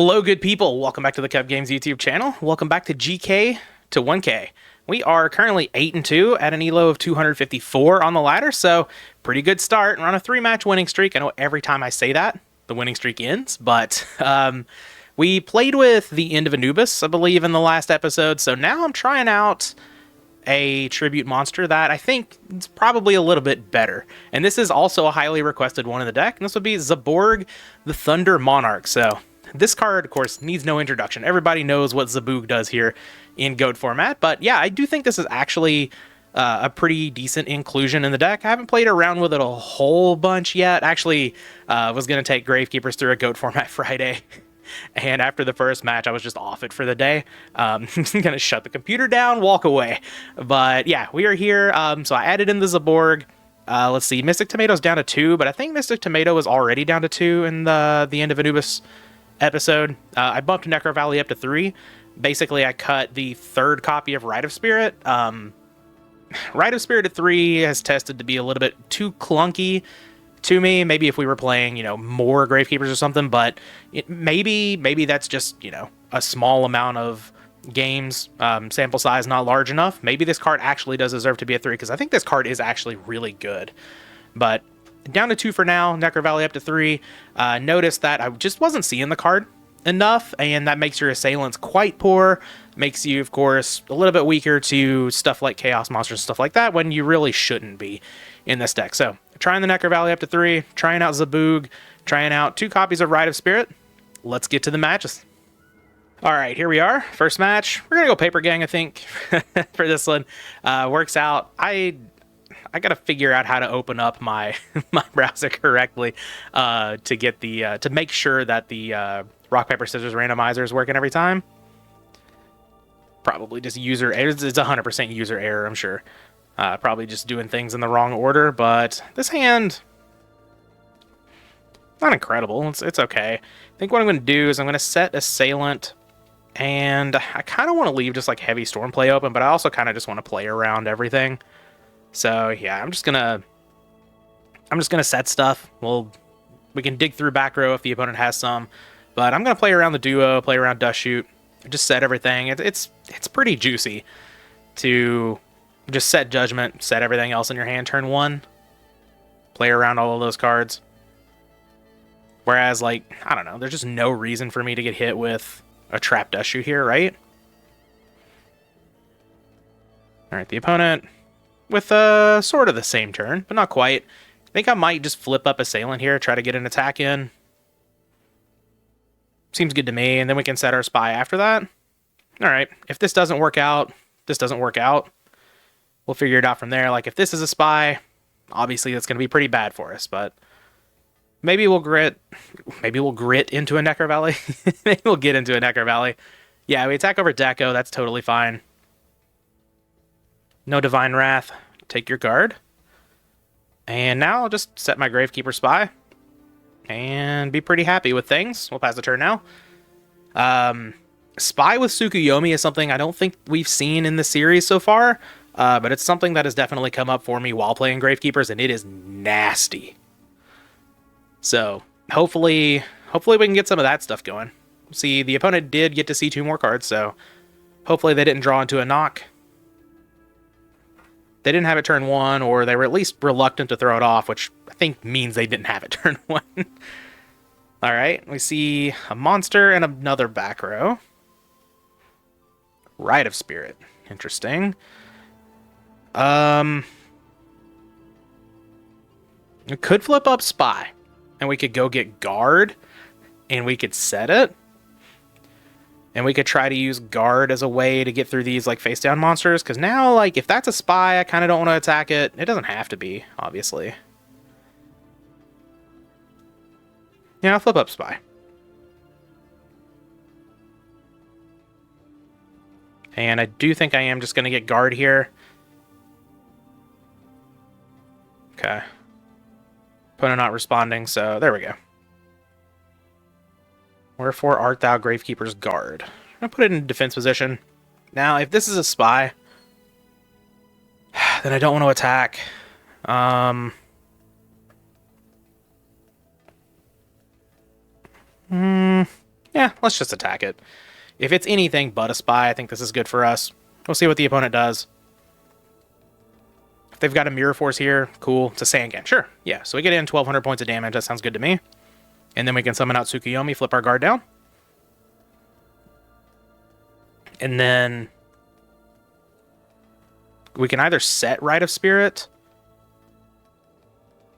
Hello, good people. Welcome back to the Kuhb Games YouTube channel. Welcome back to GK to 1K. We are currently 8-2 at an elo of 254 on the ladder, so pretty good start. We're on a 3-match winning streak. I know every time I say that, the winning streak ends, but we played with the end of Anubis, I believe, in the last episode, so now I'm trying out a tribute monster that I think is probably a little bit better. And this is also a highly requested one in the deck, and this would be Zaborg, the Thunder Monarch. So this card, of course, needs no introduction. Everybody knows what Zaborg does here in GOAT format, but yeah, I do think this is actually a pretty decent inclusion in the deck. I haven't played around with it a whole bunch yet. Actually, was going to take Gravekeepers through a GOAT format Friday, and after the first match, I was just off it for the day. I'm going to shut the computer down, walk away. But yeah, we are here. So I added in the Zaborg. Let's see, Mystic Tomato's down to 2, but I think Mystic Tomato was already down to 2 in the end of Anubis episode. I bumped Necro Valley up to 3. Basically, I cut the 3rd copy of Rite of Spirit. Rite of Spirit at 3 has tested to be a little bit too clunky to me. Maybe if we were playing, more Gravekeepers or something, but maybe that's just, a small amount of games, sample size not large enough. Maybe this card actually does deserve to be a 3, because I think this card is actually really good. But down to 2 for now, Necro Valley up to 3. Notice that I just wasn't seeing the card enough, and that makes your assailants quite poor. Makes you, of course, a little bit weaker to stuff like Chaos Monsters and stuff like that, when you really shouldn't be in this deck. So, trying the Necro Valley up to 3, trying out Zaborg, trying out 2 copies of Rite of Spirit. Let's get to the matches. Alright, here we are. First match. We're going to go Paper Gang, I think, for this one. Works out. I gotta figure out how to open up my browser correctly to get the to make sure that the rock paper scissors randomizer is working every time. Probably just user error. It's 100% user error, I'm sure. Probably just doing things in the wrong order, but this hand, not incredible. It's okay. I think what I'm going to do is I'm going to set Assailant, and I kind of want to leave just like Heavy Stormplay open, but I also kind of just want to play around everything. So yeah, I'm just gonna set stuff. We can dig through back row if the opponent has some, but I'm gonna play around the duo, play around Dust Shoot, just set everything. It's pretty juicy to just set Judgment, set everything else in your hand turn 1, play around all of those cards. Whereas, like, I don't know, there's just no reason for me to get hit with a Trap Dust Shoot here, right? All right, the opponent with sort of the same turn, but not quite. I think I might just flip up Assailant here, try to get an attack in. Seems good to me, and then we can set our Spy after that. Alright, if this doesn't work out, this doesn't work out. We'll figure it out from there. Like, if this is a Spy, obviously that's going to be pretty bad for us, but maybe we'll grit into a Necro Valley. Maybe we'll get into a Necro Valley. Yeah, we attack over Deco, that's totally fine. No Divine Wrath. Take your guard. And now I'll just set my Gravekeeper Spy and be pretty happy with things. We'll pass the turn now. Spy with Tsukuyomi is something I don't think we've seen in the series so far, but it's something that has definitely come up for me while playing Gravekeepers, and it is nasty. So hopefully we can get some of that stuff going. See, the opponent did get to see 2 more cards, so hopefully they didn't draw into a knock. They didn't have it turn 1, or they were at least reluctant to throw it off, which I think means they didn't have it turn 1. Alright, we see a monster and another back row. Rite of Spirit. Interesting. We could flip up Spy, and we could go get Guard, and we could set it. And we could try to use Guard as a way to get through these, like, face-down monsters. Because now, like, if that's a Spy, I kind of don't want to attack it. It doesn't have to be, obviously. Yeah, I'll flip up Spy. And I do think I am just going to get Guard here. Okay. Opponent not responding, so there we go. Wherefore art thou Gravekeeper's Guard? I'm going to put it in defense position. Now, if this is a Spy, then I don't want to attack. Yeah, let's just attack it. If it's anything but a spy, I think this is good for us. We'll see what the opponent does. If they've got a Mirror Force here, cool. It's a Sangan. Sure. Yeah, so we get in 1,200 points of damage. That sounds good to me. And then we can summon out Tsukuyomi, flip our guard down. And then we can either set Rite of Spirit,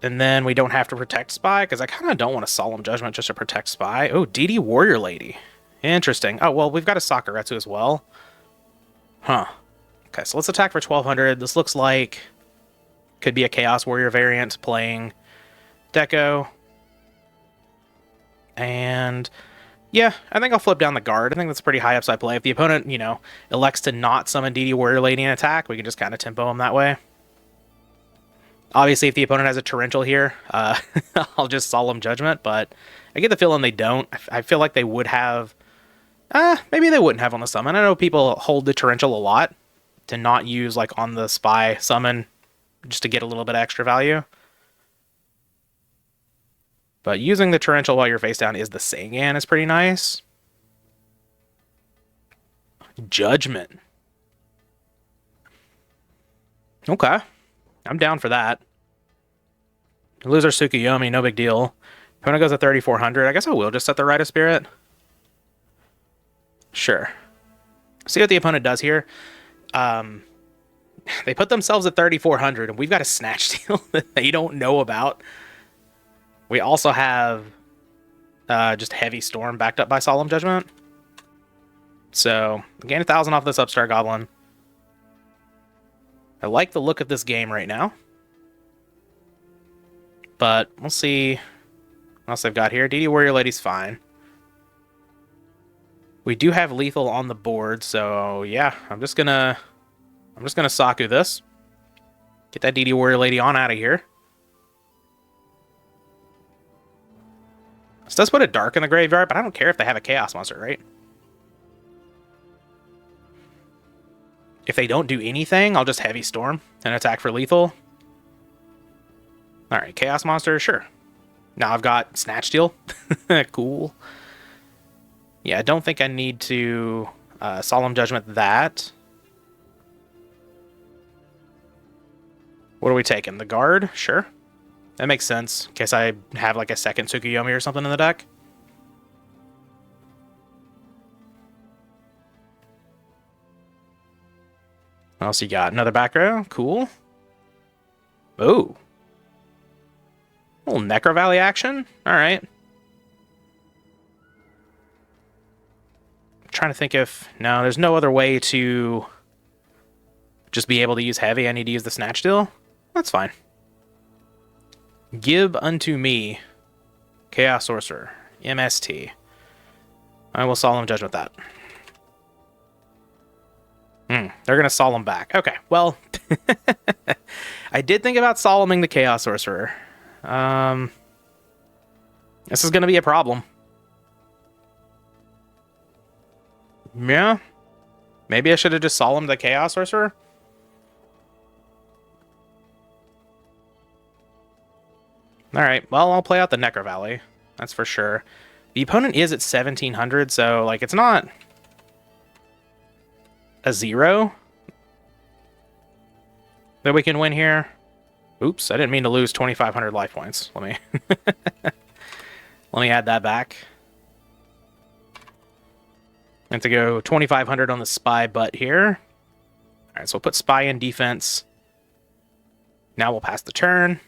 and then we don't have to protect Spy, because I kind of don't want a Solemn Judgment just to protect Spy. Oh, DD Warrior Lady. Interesting. Oh, well, we've got a Sakuretsu as well. Huh. Okay, so let's attack for 1,200. This looks like could be a Chaos Warrior variant playing Deco. And yeah, I think I'll flip down the guard. I think that's a pretty high upside play. If the opponent, you know, elects to not summon DD Warrior Lady in attack, we can just kind of tempo him that way. Obviously, if the opponent has a Torrential here, I'll just Solemn Judgment, but I get the feeling they don't. I feel like they would have... maybe they wouldn't have on the summon. I know people hold the Torrential a lot to not use, like, on the Spy summon just to get a little bit of extra value. But using the Torrential while you're face down is the Sangan is pretty nice. Judgment. Okay. I'm down for that. Lose our Tsukuyomi, no big deal. Opponent goes at 3,400. I guess I will just set the Rite of Spirit. Sure. See what the opponent does here. They put themselves at 3,400, and we've got a Snatch Steal that they don't know about. We also have just Heavy Storm backed up by Solemn Judgment. So, gain 1,000 off this Upstart Goblin. I like the look of this game right now. But we'll see what else they've got here. DD Warrior Lady's fine. We do have lethal on the board, so yeah, I'm just gonna Saku this. Get that DD Warrior Lady on out of here. This does put a Dark in the graveyard, but I don't care if they have a Chaos Monster, right? If they don't do anything, I'll just Heavy Storm and attack for lethal. Alright, Chaos Monster, sure. Now I've got Snatch Steal. Cool. Yeah, I don't think I need to Solemn Judgment that. What are we taking? The guard? Sure. That makes sense. In case I have like a second Tsukuyomi or something in the deck. What else you got? Another back row? Cool. Oh. A little Necro Valley action? Alright. Trying to think if... No, there's no other way to just be able to use heavy. I need to use the Snatch Steal. That's fine. Give unto me Chaos Sorcerer. MST. I will Solemn Judgment that. They're going to Solemn back. Okay, well... I did think about Solemning the Chaos Sorcerer. This is going to be a problem. Yeah. Maybe I should have just Solemned the Chaos Sorcerer. Alright, well, I'll play out the Necro Valley. That's for sure. The opponent is at 1,700, so, like, it's not a 0 that we can win here. Oops, I didn't mean to lose 2,500 life points. Let me let me add that back. I have to go 2,500 on the Spy butt here. Alright, so we'll put Spy in defense. Now we'll pass the turn.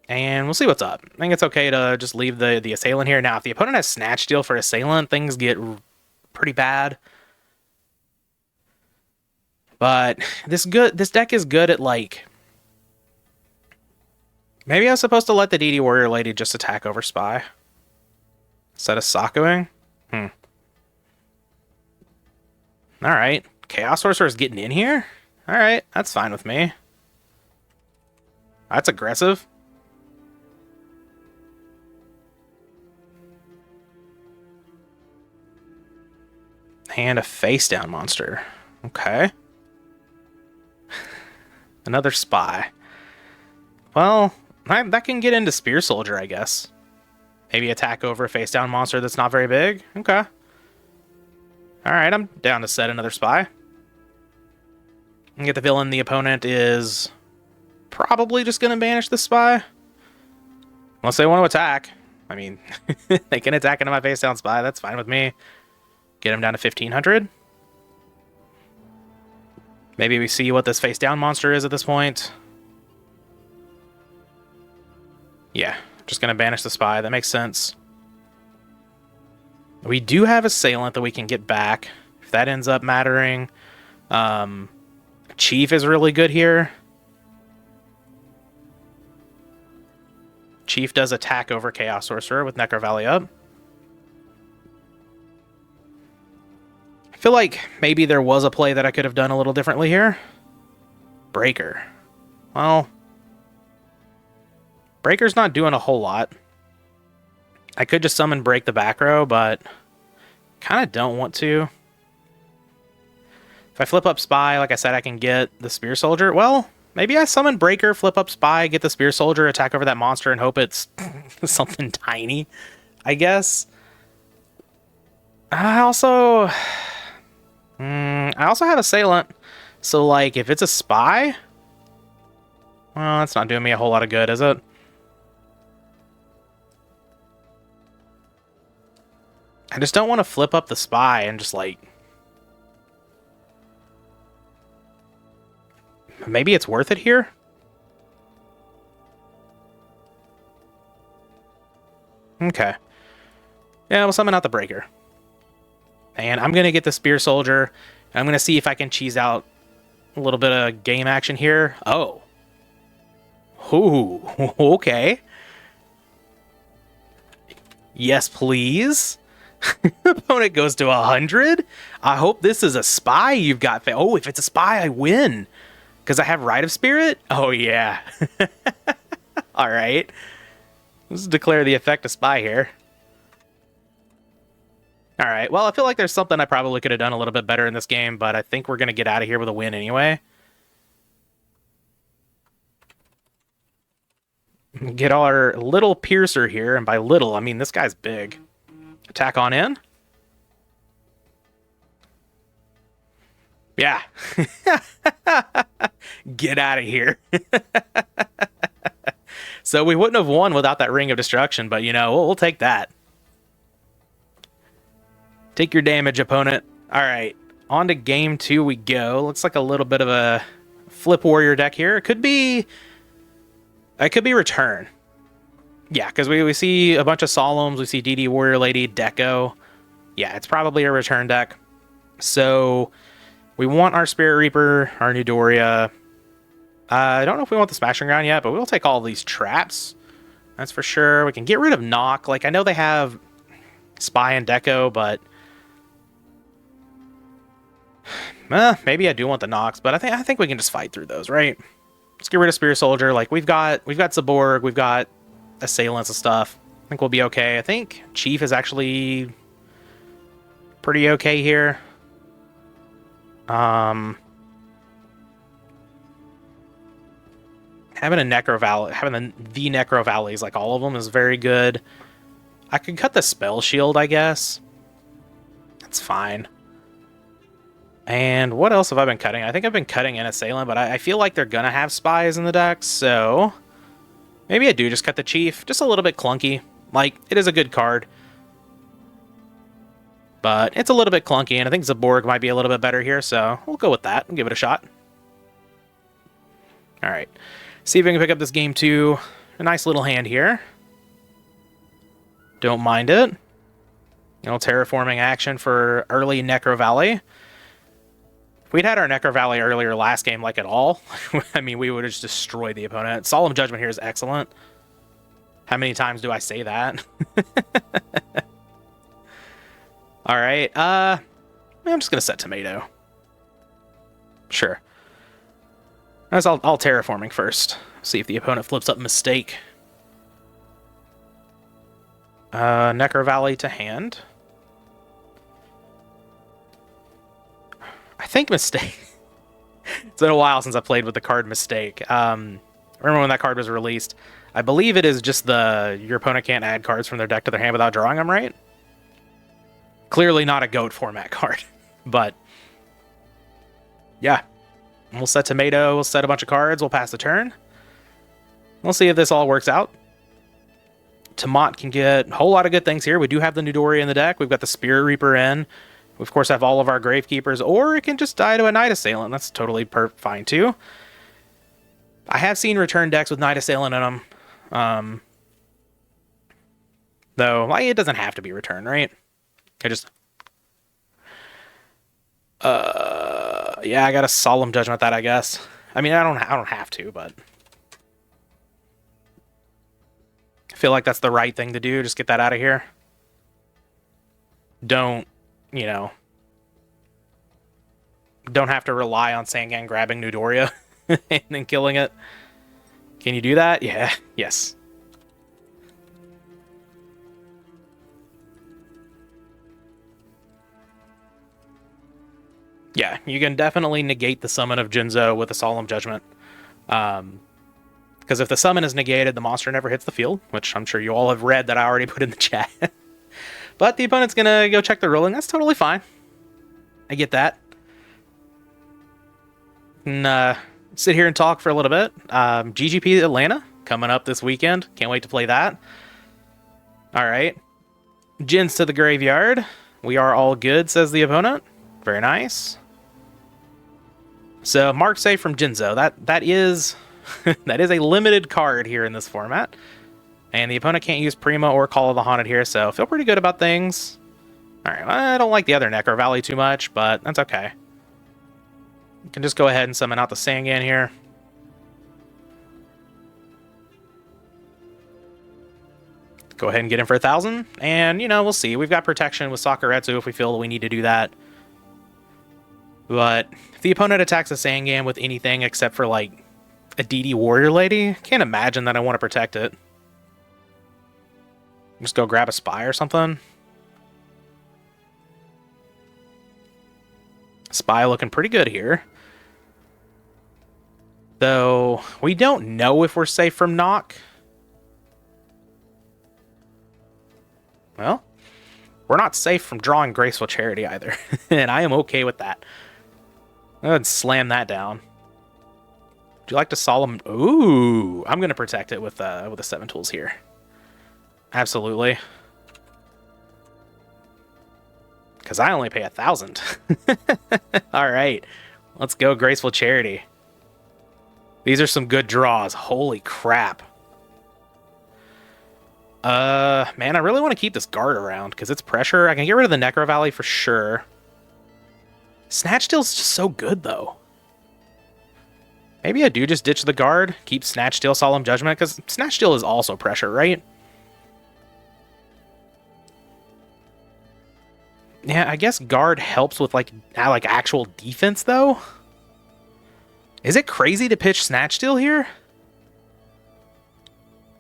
And we'll see what's up. I think it's okay to just leave the Assailant here. Now, if the opponent has Snatch Steal for Assailant, things get pretty bad. But this deck is good at, like... Maybe I was supposed to let the DD Warrior Lady just attack over Spy instead of Sakuing? Alright. Chaos Sorcerer is getting in here? Alright, that's fine with me. That's aggressive. And a face-down monster. Okay. Another Spy. Well, that can get into Spear Soldier, I guess. Maybe attack over a face down monster that's not very big. Okay. Alright, I'm down to set another spy. And get the villain. The opponent is probably just going to banish the spy. Unless they want to attack. I mean, they can attack into my face down spy. That's fine with me. Get him down to 1500. Maybe we see what this face down monster is at this point. Yeah, just going to banish the spy. That makes sense. We do have Assailant that we can get back, if that ends up mattering. Chief is really good here. Chief does attack over Chaos Sorcerer with Necro Valley up. I feel like maybe there was a play that I could have done a little differently here. Breaker. Well, Breaker's not doing a whole lot. I could just summon Break the back row, but kind of don't want to. If I flip up Spy, like I said, I can get the Spear Soldier. Well, maybe I summon Breaker, flip up Spy, get the Spear Soldier, attack over that monster, and hope it's something tiny, I guess. I also have Assailant, so like if it's a Spy, well, that's not doing me a whole lot of good, is it? I just don't want to flip up the Spy and just like... Maybe it's worth it here? Okay. Yeah, we'll summon out the Breaker. And I'm going to get the Spear Soldier. I'm going to see if I can cheese out a little bit of game action here. Oh. Ooh, okay. Yes, please. Opponent goes to 100. I hope this is a Spy you've got. Oh, if it's a Spy, I win. Because I have Rite of Spirit? Oh, yeah. All right. Let's declare the effect of Spy here. All right. Well, I feel like there's something I probably could have done a little bit better in this game, but I think we're going to get out of here with a win anyway. Get our little Piercer here, and by little, I mean this guy's big. Attack on in. Yeah. Get out of here. So we wouldn't have won without that Ring of Destruction, but, you know, we'll take that. Take your damage, opponent. All right. On to game 2 we go. Looks like a little bit of a Flip Warrior deck here. It could be... It could be Return. Yeah, because we see a bunch of Solemns. We see DD Warrior Lady, Deco. Yeah, it's probably a Return deck. So... We want our Spirit Reaper, our Newdoria. I don't know if we want the Smashing Ground yet, but we'll take all these traps. That's for sure. We can get rid of Knock. Like, I know they have Spy and Deco, but... maybe I do want the Knocks, but I think we can just fight through those, right? Let's get rid of Spear Soldier. Like, we've got Zaborg, we've got Assailants and stuff. I think we'll be okay. I think Chief is actually pretty okay here. Having a Necro Valley, having the Necro Valleys, like all of them, is very good. I could cut the Spell Shield, I guess. That's fine. And what else have I been cutting? I think I've been cutting an Assailant, but I feel like they're gonna have Spies in the deck, so maybe I do just cut the Chief. Just a little bit clunky. Like, it is a good card, but it's a little bit clunky, and I think Zaborg might be a little bit better here, so we'll go with that and give it a shot. All right. See if we can pick up this game 2. A nice little hand here. Don't mind it. You know, terraforming action for early Necro Valley. If we'd had our Necro Valley earlier last game, like at all, I mean, we would have just destroyed the opponent. Solemn Judgment here is excellent. How many times do I say that? All right. I'm just going to set Tomato. Sure. I'll Terraforming first. See if the opponent flips up Mistake. Necro Valley to hand. I think Mistake. It's been a while since I played with the card Mistake. Remember when that card was released? I believe it is just your opponent can't add cards from their deck to their hand without drawing them, right? Clearly not a GOAT format card, but yeah. We'll set Tomato, we'll set a bunch of cards, we'll pass the turn. We'll see if this all works out. Tomat can get a whole lot of good things here. We do have the Nidori in the deck. We've got the Spirit Reaper in. We, of course, have all of our Gravekeepers, or it can just die to a Night Assailant. That's totally fine, too. I have seen return decks with Night Assailant in them. Though, like, it doesn't have to be return, right? Yeah, I got a Solemn Judgment that, I guess. I mean, I don't have to, but I feel like that's the right thing to do. Just get that out of here. Don't, you know, don't have to rely on Sangan grabbing Newdoria and then killing it. Can you do that? Yeah. Yes. Yeah, you can definitely negate the summon of Jinzo with a Solemn Judgment. Because if the summon is negated, the monster never hits the field, which I'm sure you all have read that I already put in the chat. But the opponent's going to go check the ruling. That's totally fine. I get that. And sit here and talk for a little bit. GGP Atlanta coming up this weekend. Can't wait to play that. All right. Jins to the graveyard. We are all good, says the opponent. Very nice. So, Mark Save from Jinzo. That is that is a limited card here in this format. And the opponent can't use Prima or Call of the Haunted here, so feel pretty good about things. Alright, well, I don't like the other Necro Valley too much, but that's okay. You can just go ahead and summon out the Sangan here. Go ahead and get in for 1,000, and, you know, we'll see. We've got protection with Sakuretsu if we feel that we need to do that. But if the opponent attacks a Sangan with anything except for, like, a DD Warrior Lady, can't imagine that I want to protect it. Just go grab a Spy or something. Spy looking pretty good here. Though, we don't know if we're safe from knock. Well, we're not safe from drawing Graceful Charity either. And I am okay with that. Go ahead and slam that down. Would you like to Solemn... Ooh! I'm going to protect it with the 7 tools here. Absolutely. Because I only pay 1,000. Alright. Let's go Graceful Charity. These are some good draws. Holy crap. Man, I really want to keep this guard around because it's pressure. I can get rid of the Necro Valley for sure. Snatch Steal's just so good, though. Maybe I do just ditch the guard, keep Snatch Steal Solemn Judgment, because Snatch Steal is also pressure, right? Yeah, I guess guard helps with, like actual defense, though. Is it crazy to pitch Snatch Steal here?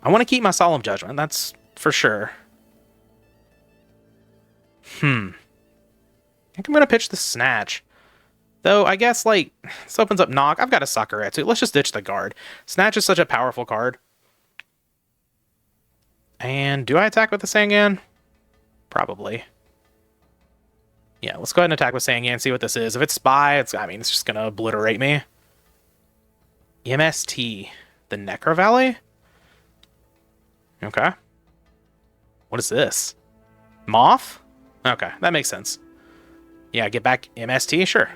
I want to keep my Solemn Judgment, that's for sure. I think I'm going to pitch the Snatch. Though, I guess, like, this opens up knock. I've got a Sakuretsu. Let's just ditch the guard. Snatch is such a powerful card. And do I attack with the Sangan? Probably. Yeah, let's go ahead and attack with Sangan, see what this is. If it's Spy, it's just going to obliterate me. MST. The Necro Valley? Okay. What is this? Moth? Okay, that makes sense. Yeah, get back MST? Sure.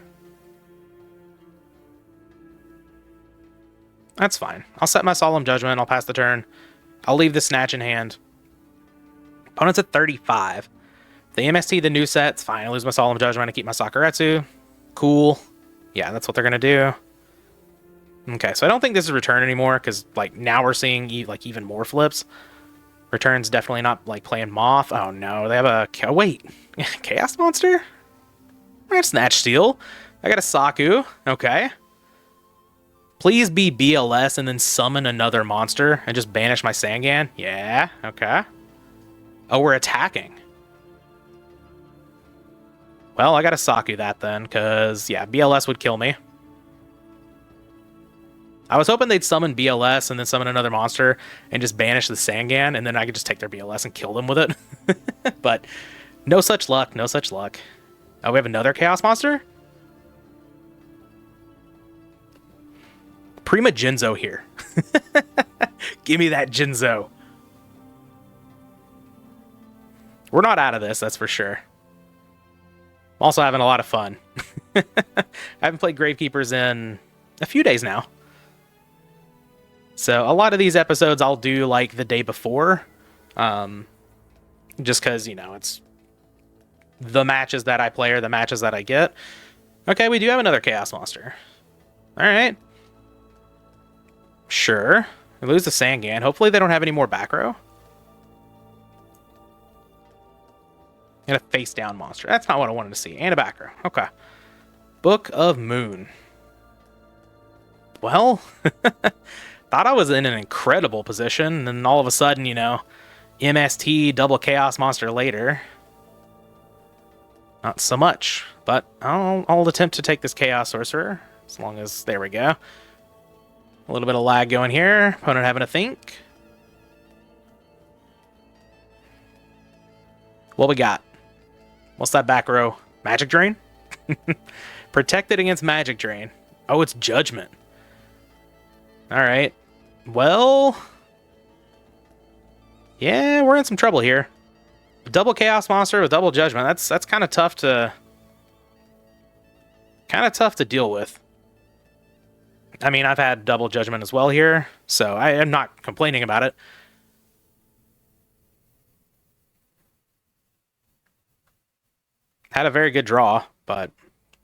That's fine. I'll set my Solemn Judgment. I'll pass the turn. I'll leave the Snatch in hand. Opponent's at 35. The MST, the new set, it's fine. I lose my Solemn Judgment. I keep my Sakuretsu. Cool. Yeah, that's what they're going to do. Okay, so I don't think this is return anymore, because, like, now we're seeing, like, even more flips. Return's definitely not, like, playing Moth. Oh, no. They have a... Wait. Chaos Monster? I have Snatch Steal. I got a Saku. Okay. Please be BLS and then summon another monster and just banish my Sangan. Yeah, okay. Oh, we're attacking. Well, I gotta Saku that then, because, yeah, BLS would kill me. I was hoping they'd summon BLS and then summon another monster and just banish the Sangan, and then I could just take their BLS and kill them with it. But no such luck, no such luck. Oh, we have another Chaos Monster? Prima Jinzo here. Give me that Jinzo. We're not out of this, that's for sure. I'm also having a lot of fun. I haven't played Gravekeepers in a few days now. So a lot of these episodes I'll do like the day before. Just because, you know, it's the matches that I play or the matches that I get. Okay, we do have another Chaos Monster. Alright. Sure. We lose the Sangan. Hopefully they don't have any more back row. And a face down monster. That's not what I wanted to see. And a back row. Okay. Book of Moon. Well, thought I was in an incredible position, and then all of a sudden, you know, MST double Chaos Monster later. Not so much, but I'll attempt to take this Chaos Sorcerer, as long as, there we go. A little bit of lag going here. Opponent having to think. What we got? What's that back row? Magic Drain? Protected against Magic Drain. Oh, it's Judgment. Alright. Well... yeah, we're in some trouble here. Double Chaos Monster with double Judgment. That's kind of tough to... deal with. I mean, I've had double Judgment as well here, so I am not complaining about it. Had a very good draw, but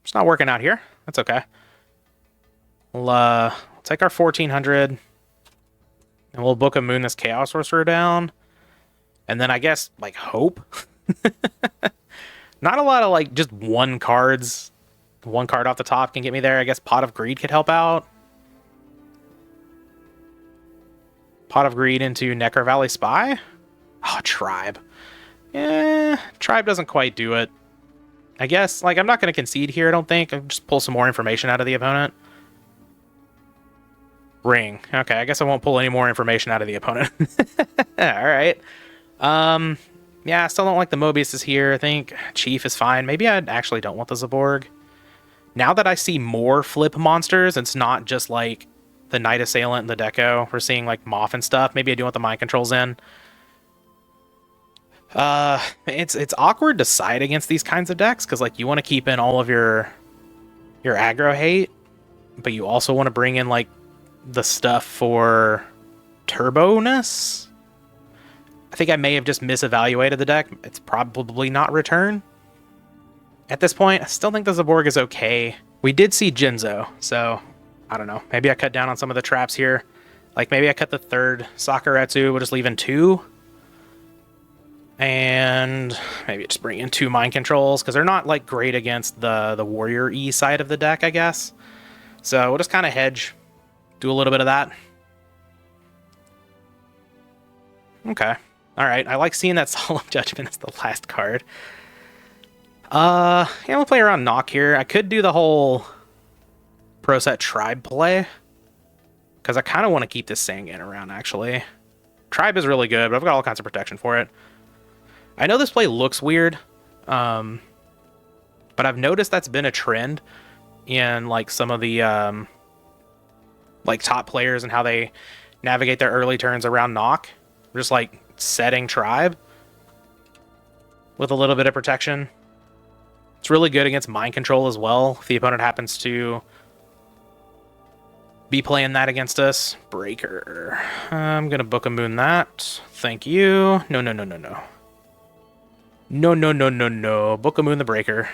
it's not working out here. That's okay. We'll take our 1400, and we'll Book of Moon this Chaos Sorcerer down. And then I guess, like, hope. Not a lot of, like, just one cards. One card off the top can get me there. I guess Pot of Greed could help out. Pot of Greed into Necro Valley Spy. Oh, Tribe. Yeah, Tribe doesn't quite do it. I guess, like, I'm not going to concede here, I don't think. I'll just pull some more information out of the opponent. Ring. Okay, I guess I won't pull any more information out of the opponent. Alright. Yeah, I still don't like the Mobiuses here. I think Chief is fine. Maybe I actually don't want the Zaborg. Now that I see more flip monsters, it's not just like the Night Assailant and the Deco. We're seeing like Moth and stuff. Maybe I do want the Mind Controls in. It's awkward to side against these kinds of decks, because like you want to keep in all of your aggro hate, but you also want to bring in like the stuff for turbo-ness. I think I may have just misevaluated the deck. It's probably not Return. At this point, I still think the Zaborg is okay. We did see Jinzo, so I don't know. Maybe I cut down on some of the traps here. Like maybe I cut the third Sakuretsu, we'll just leave in 2. And maybe just bring in 2 Mind Controls, because they're not like great against the Warrior E side of the deck, I guess. So we'll just kind of hedge. Do a little bit of that. Okay. Alright, I like seeing that Solemn Judgment as the last card. Yeah, we'll play around Knock here. I could do the whole Pro Set Tribe play, because I kind of want to keep this Sangan around, actually. Tribe is really good, but I've got all kinds of protection for it. I know this play looks weird, but I've noticed that's been a trend in like some of the like top players and how they navigate their early turns around Knock. Just like setting Tribe with a little bit of protection. It's really good against Mind Control as well, if the opponent happens to be playing that against us. Breaker. I'm going to Book of Moon that. Thank you. No, no, no, no, no. No, no, no, no, no. Book of Moon the Breaker.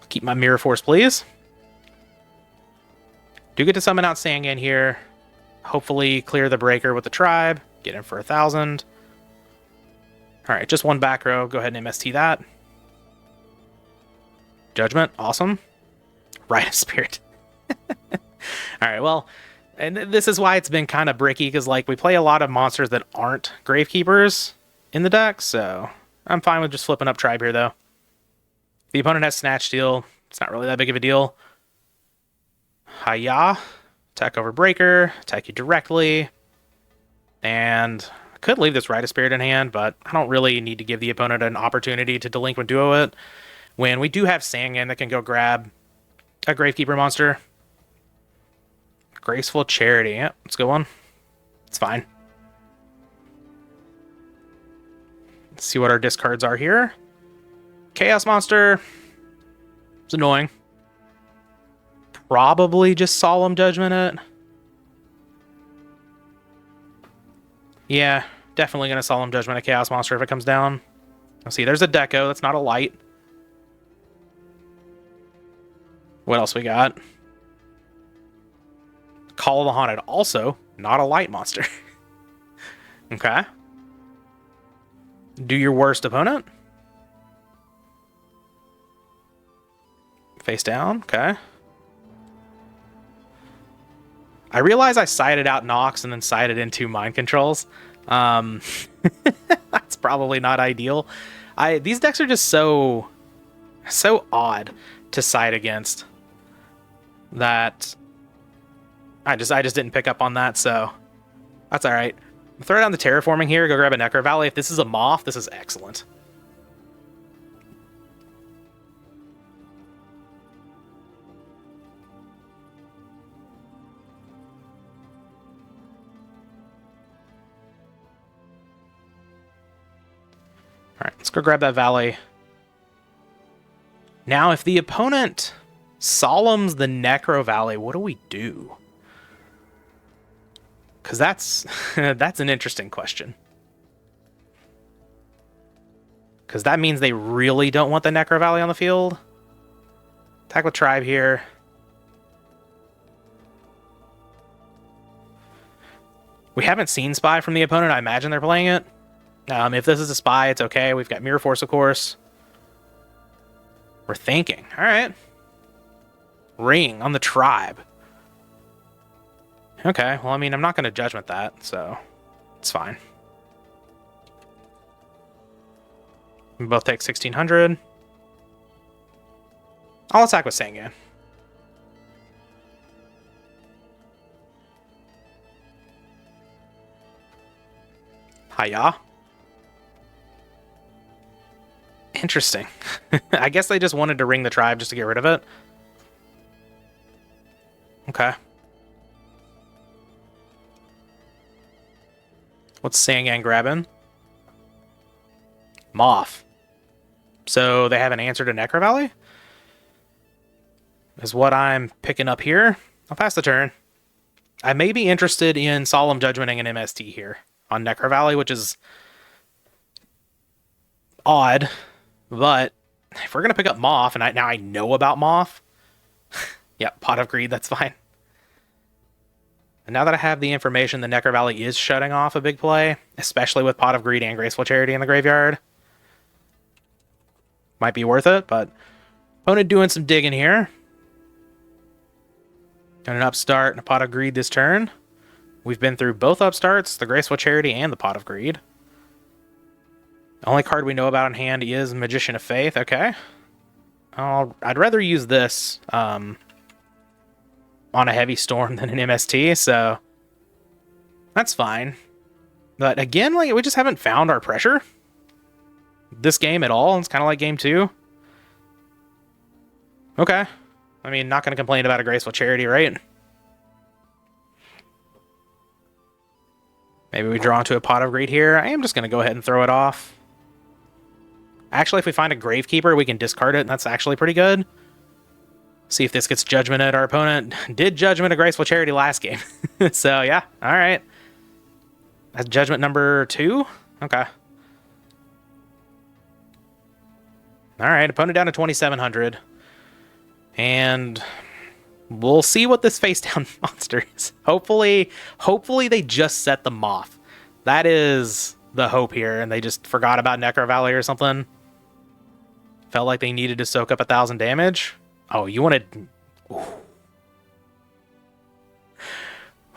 Keep my Mirror Force, please. Do get to summon out Sangan here. Hopefully clear the Breaker with the Tribe. Get in for 1,000. Alright, just one back row. Go ahead and MST that. Judgment. Awesome. Rite of Spirit. Alright, well, and this is why it's been kind of bricky, because like we play a lot of monsters that aren't Gravekeepers in the deck, so I'm fine with just flipping up Tribe here, though. If the opponent has Snatch Steal, it's not really that big of a deal. Hiya. Attack over Breaker. Attack you directly. And I could leave this Rite of Spirit in hand, but I don't really need to give the opponent an opportunity to Delinquent Duo it when we do have Sangan that can go grab a Gravekeeper monster. Graceful Charity. Yep, let's go on. It's fine. Let's see what our discards are here. Chaos Monster. It's annoying. Probably just Solemn Judgment it. Yeah, definitely going to Solemn Judgment a Chaos Monster if it comes down. Let's see, there's a Deco. That's not a light. What else we got? Call of the Haunted. Also, not a light monster. Okay. Do your worst opponent. Face down. Okay. I realize I sided out Nox and then sided into Mind Controls. That's probably not ideal. These decks are just so odd to side against that I just didn't pick up on that, so that's all right. Throw down the Terraforming here, go grab a Necro Valley. If this is a Moth, this is excellent. All right, let's go grab that Valley. Now, if the opponent Solemns the Necro Valley, what do we do? Because that's that's an interesting question. Because that means they really don't want the Necro Valley on the field. Attack with Tribe here. We haven't seen Spy from the opponent. I imagine they're playing it. If this is a Spy, it's okay. We've got Mirror Force, of course. We're thinking. All right. Ring on the Tribe. Okay, well, I mean, I'm not going to Judgment that, so it's fine. We both take 1,600. I'll attack with Sangan. Hiya. Interesting. I guess they just wanted to ring the Tribe just to get rid of it. Okay. What's Sangan grabbing? Moth. So they haven't answered a Necro Valley? Is what I'm picking up here. I'll pass the turn. I may be interested in Solemn Judgmenting an MST here on Necro Valley, which is odd. But if we're going to pick up Moth, and now I know about Moth. Yeah, Pot of Greed, that's fine. And now that I have the information, the Necro Valley is shutting off a big play, especially with Pot of Greed and Graceful Charity in the graveyard. Might be worth it, but opponent doing some digging here. And an Upstart and a Pot of Greed this turn. We've been through both Upstarts, the Graceful Charity and the Pot of Greed. The only card we know about in hand is Magician of Faith. Okay. I'd rather use this on a Heavy Storm than an MST, so that's fine. But again, like, we just haven't found our pressure this game at all. It's kind of like game 2. Okay. I mean, not going to complain about a Graceful Charity, right? Maybe we draw into a Pot of Greed here. I am just going to go ahead and throw it off. Actually, if we find a Gravekeeper, we can discard it, and that's actually pretty good. See if this gets Judgmented. Our opponent did Judgment a Graceful Charity last game. So, yeah. All right. That's Judgment number 2? Okay. All right. Opponent down to 2,700. And we'll see what this face-down monster is. Hopefully they just set the Moth. That is the hope here, and they just forgot about Necro Valley or something. Felt like they needed to soak up 1,000 damage. Oh, you wanted...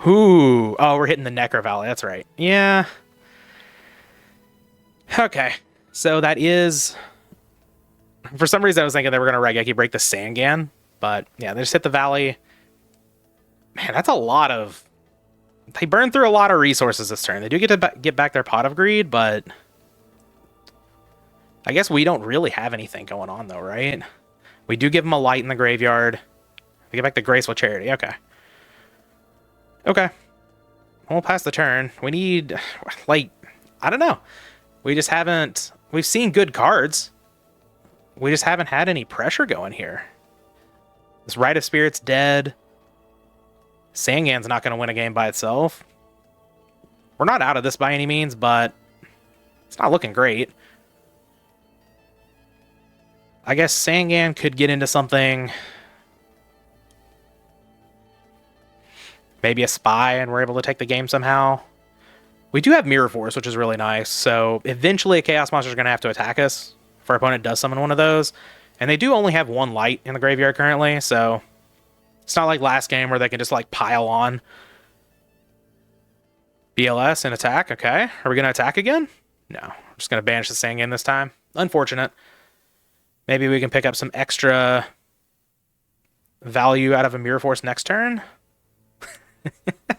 Ooh. Oh, we're hitting the Necro Valley. That's right. Yeah. Okay. So that is... For some reason, I was thinking they were going to Raigeki break the Sangan. But, yeah, they just hit the Valley. Man, that's a lot of... They burn through a lot of resources this turn. They do get to get back their Pot of Greed, but... I guess we don't really have anything going on, though, right? We do give them a light in the graveyard. We get back the Graceful Charity. Okay. Okay. We'll pass the turn. We need... Like, I don't know. We just haven't... We've seen good cards. We just haven't had any pressure going here. This Rite of Spirit's dead. Sangan's not going to win a game by itself. We're not out of this by any means, but it's not looking great. I guess Sangan could get into something. Maybe a spy, and we're able to take the game somehow. We do have Mirror Force, which is really nice. So eventually a Chaos Monster is going to have to attack us if our opponent does summon one of those. And they do only have one light in the graveyard currently, so it's not like last game where they can just like pile on. BLS and attack. Okay. Are we going to attack again? No. We're just going to banish the Sangan this time. Unfortunate. Maybe we can pick up some extra value out of a Mirror Force next turn.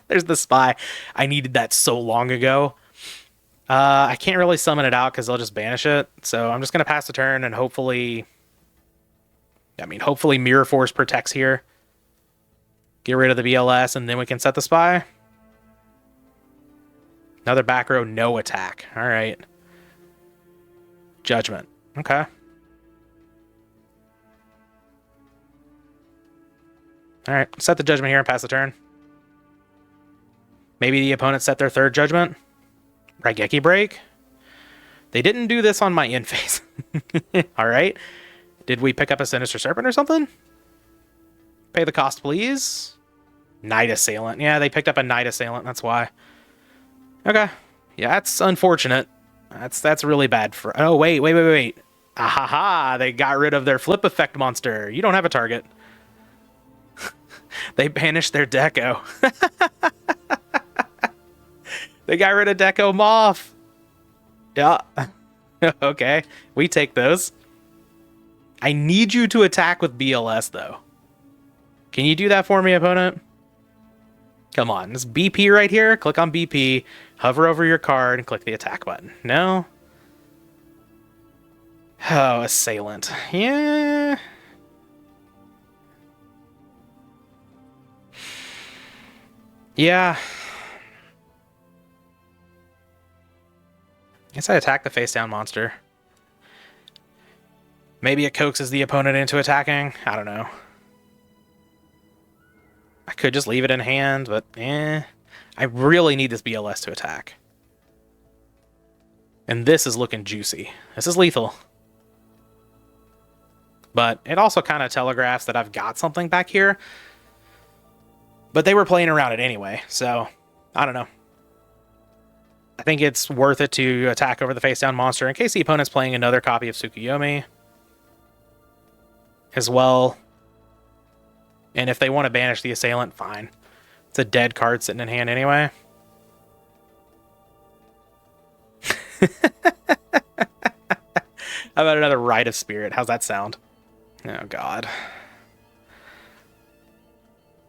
There's the spy. I needed that so long ago. I can't really summon it out because they'll just banish it. So I'm just going to pass the turn and hopefully... hopefully Mirror Force protects here. Get rid of the BLS and then we can set the spy. Another back row, no attack. All right. Judgment. Okay. All right. Set the judgment here and pass the turn. Maybe the opponent set their third judgment. Raigeki break. They didn't do this on my in phase. All right. Did we pick up a Sinister Serpent or something? Pay the cost, please. Night Assailant. Yeah, they picked up a Night Assailant. That's why. Okay. Yeah, that's unfortunate. That's really bad for... Oh, wait. Ahaha. They got rid of their Flip Effect monster. You don't have a target. They banished their Deco. They got rid of Deco Moth. Yeah. Okay. We take those. I need you to attack with BLS, though. Can you do that for me, opponent? Come on. This BP right here. Click on BP. Hover over your card and click the attack button. No? Oh, Assailant. Yeah. Yeah. Guess I attack the face down monster. Maybe it coaxes the opponent into attacking. I don't know. I could just leave it in hand, but I really need this BLS to attack. And this is looking juicy. This is lethal. But it also kind of telegraphs that I've got something back here. But they were playing around it anyway, so I don't know. I think it's worth it to attack over the face down monster in case the opponent's playing another copy of Tsukuyomi as well. And if they want to banish the Assailant, fine. It's a dead card sitting in hand anyway. How about another Rite of Spirit? How's that sound? Oh, God.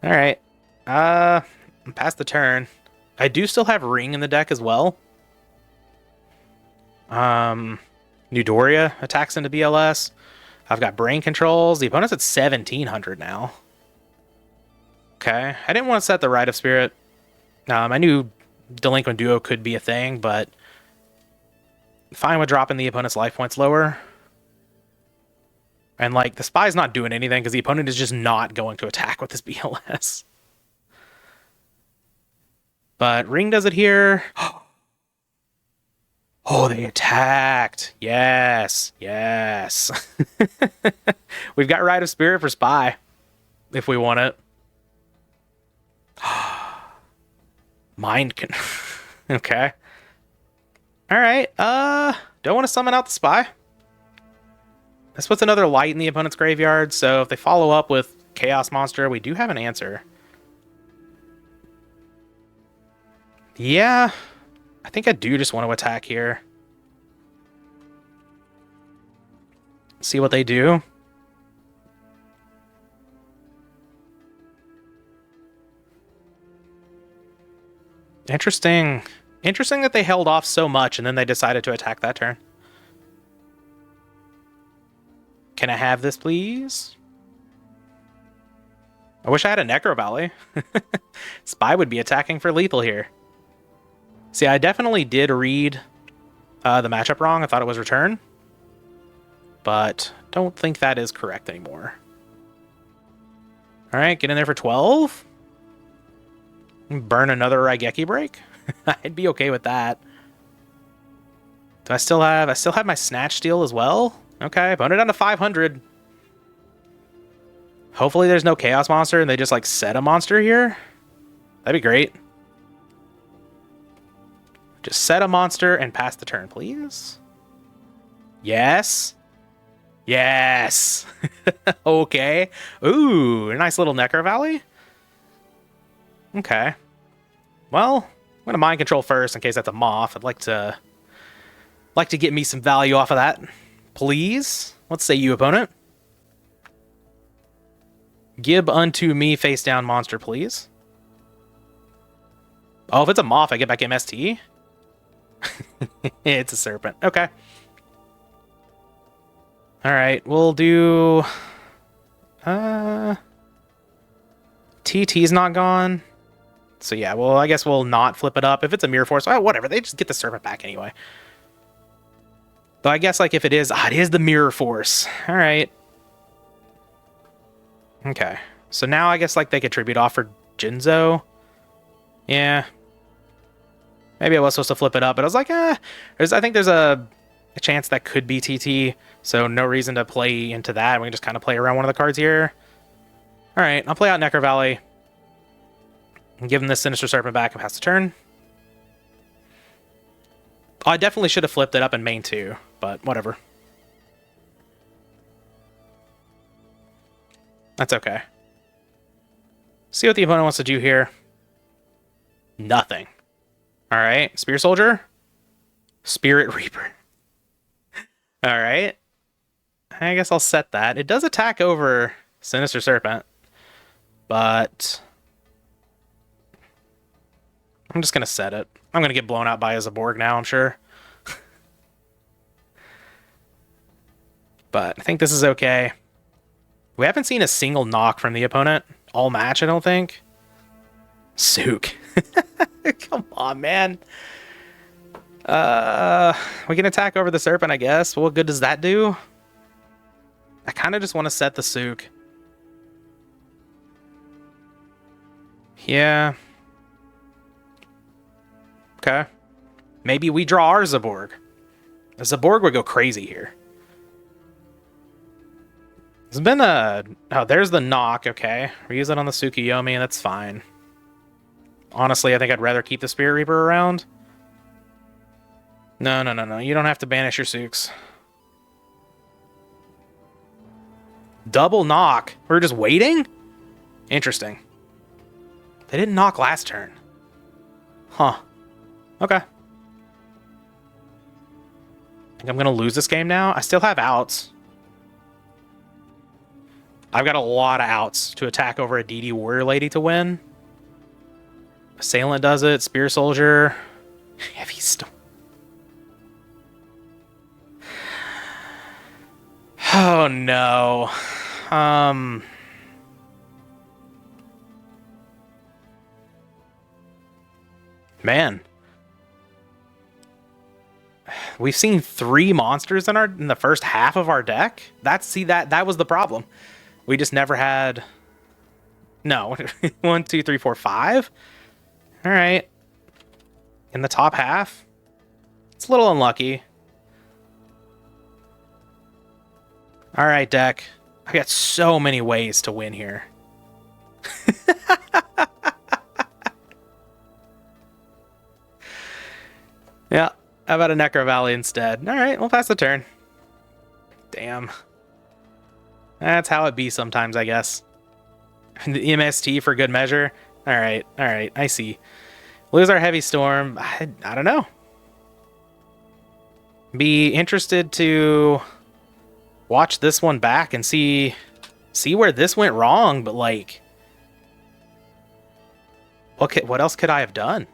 All right. Pass the turn. I do still have Ring in the deck as well. Newdoria attacks into BLS. I've got Brain Controls. The opponent's at 1,700 now. Okay. I didn't want to set the Rite of Spirit. I knew Delinquent Duo could be a thing, but fine with dropping the opponent's life points lower. And, like, the Spy's not doing anything because the opponent is just not going to attack with this BLS. But Ring does it here. Oh, they attacked. Yes. Yes. We've got Rite of Spirit for Spy if we want it. Mind can... Okay. All right. Don't want to summon out the Spy. This puts another light in the opponent's graveyard, so if they follow up with Chaos Monster, we do have an answer. Yeah, I think I do just want to attack here. See what they do. Interesting. Interesting that they held off so much and then they decided to attack that turn. Can I have this, please? I wish I had a Necro Valley. Spy would be attacking for lethal here. See, I definitely did read the matchup wrong. I thought it was return. But don't think that is correct anymore. All right, get in there for 12. Burn another Raigeki break. I'd be okay with that. Do I still have... I still have my Snatch Steal as well? Okay, bone it down to 500. Hopefully there's no Chaos Monster and they just, like, set a monster here. That'd be great. Just set a monster and pass the turn, please. Yes. Yes. Okay. Ooh, a nice little Necro Valley. Okay. Well, I'm going to Mind Control first in case that's a Moth. I'd like to get me some value off of that. Please. What say you, opponent? Give unto me face down monster, please. Oh, if it's a Moth, I get back MST? It's a Serpent. Okay. Alright, we'll do... TT's not gone. So yeah, well, I guess we'll not flip it up. If it's a Mirror Force, oh, whatever. They just get the Serpent back anyway. But I guess, like, if it is... it is the Mirror Force. Alright. Okay. So now I guess, like, they could tribute off for Jinzo. Yeah. Maybe I was supposed to flip it up, but I was like, I think there's a chance that could be TT, so no reason to play into that. We can just kind of play around one of the cards here. All right, I'll play out Necro Valley and give him this Sinister Serpent back and pass the turn. Oh, I definitely should have flipped it up in main too, but whatever. That's okay. See what the opponent wants to do here. Nothing. All right, Spear Soldier. Spirit Reaper. All right. I guess I'll set that. It does attack over Sinister Serpent, but I'm just going to set it. I'm going to get blown out by a Zaborg now, I'm sure. But I think this is okay. We haven't seen a single knock from the opponent all match, I don't think. Sook. Come on, man. We can attack over the Serpent, I guess. What good does that do? I kind of just want to set the Sook. Yeah. Okay. Maybe we draw our Zaborg. The Zaborg would go crazy here. There's been a... Oh, there's the knock. Okay. We use it on the Tsukuyomi, and that's fine. Honestly, I think I'd rather keep the Spirit Reaper around. No. You don't have to banish your Sooks. Double knock. We're just waiting? Interesting. They didn't knock last turn. Huh. Okay. I think I'm going to lose this game now. I still have outs. I've got a lot of outs to attack over a DD Warrior Lady to win. Assailant does it. Spear Soldier. Heavy Storm. Oh, no. Man. We've seen 3 monsters in the first half of our deck. That was the problem. We just never had... No. 1, 2, 3, 4, 5. All right. In the top half. It's a little unlucky. All right, deck. I got so many ways to win here. Yeah. How about a Necro Valley instead? All right, we'll pass the turn. Damn. That's how it be sometimes, I guess. The MST for good measure. All right, I see. Lose our Heavy Storm. I don't know. Be interested to watch this one back and see where this went wrong, but like, what else could I have done?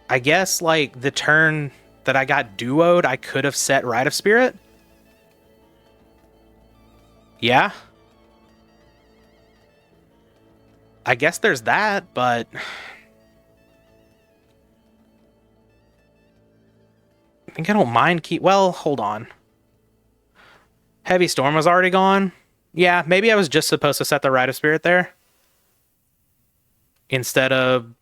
I guess, like, the turn that I got duoed, I could have set Rite of Spirit. Yeah. I guess there's that, but... I think I don't mind keep... Well, hold on. Heavy Storm was already gone. Yeah, maybe I was just supposed to set the Rite of Spirit there. Instead of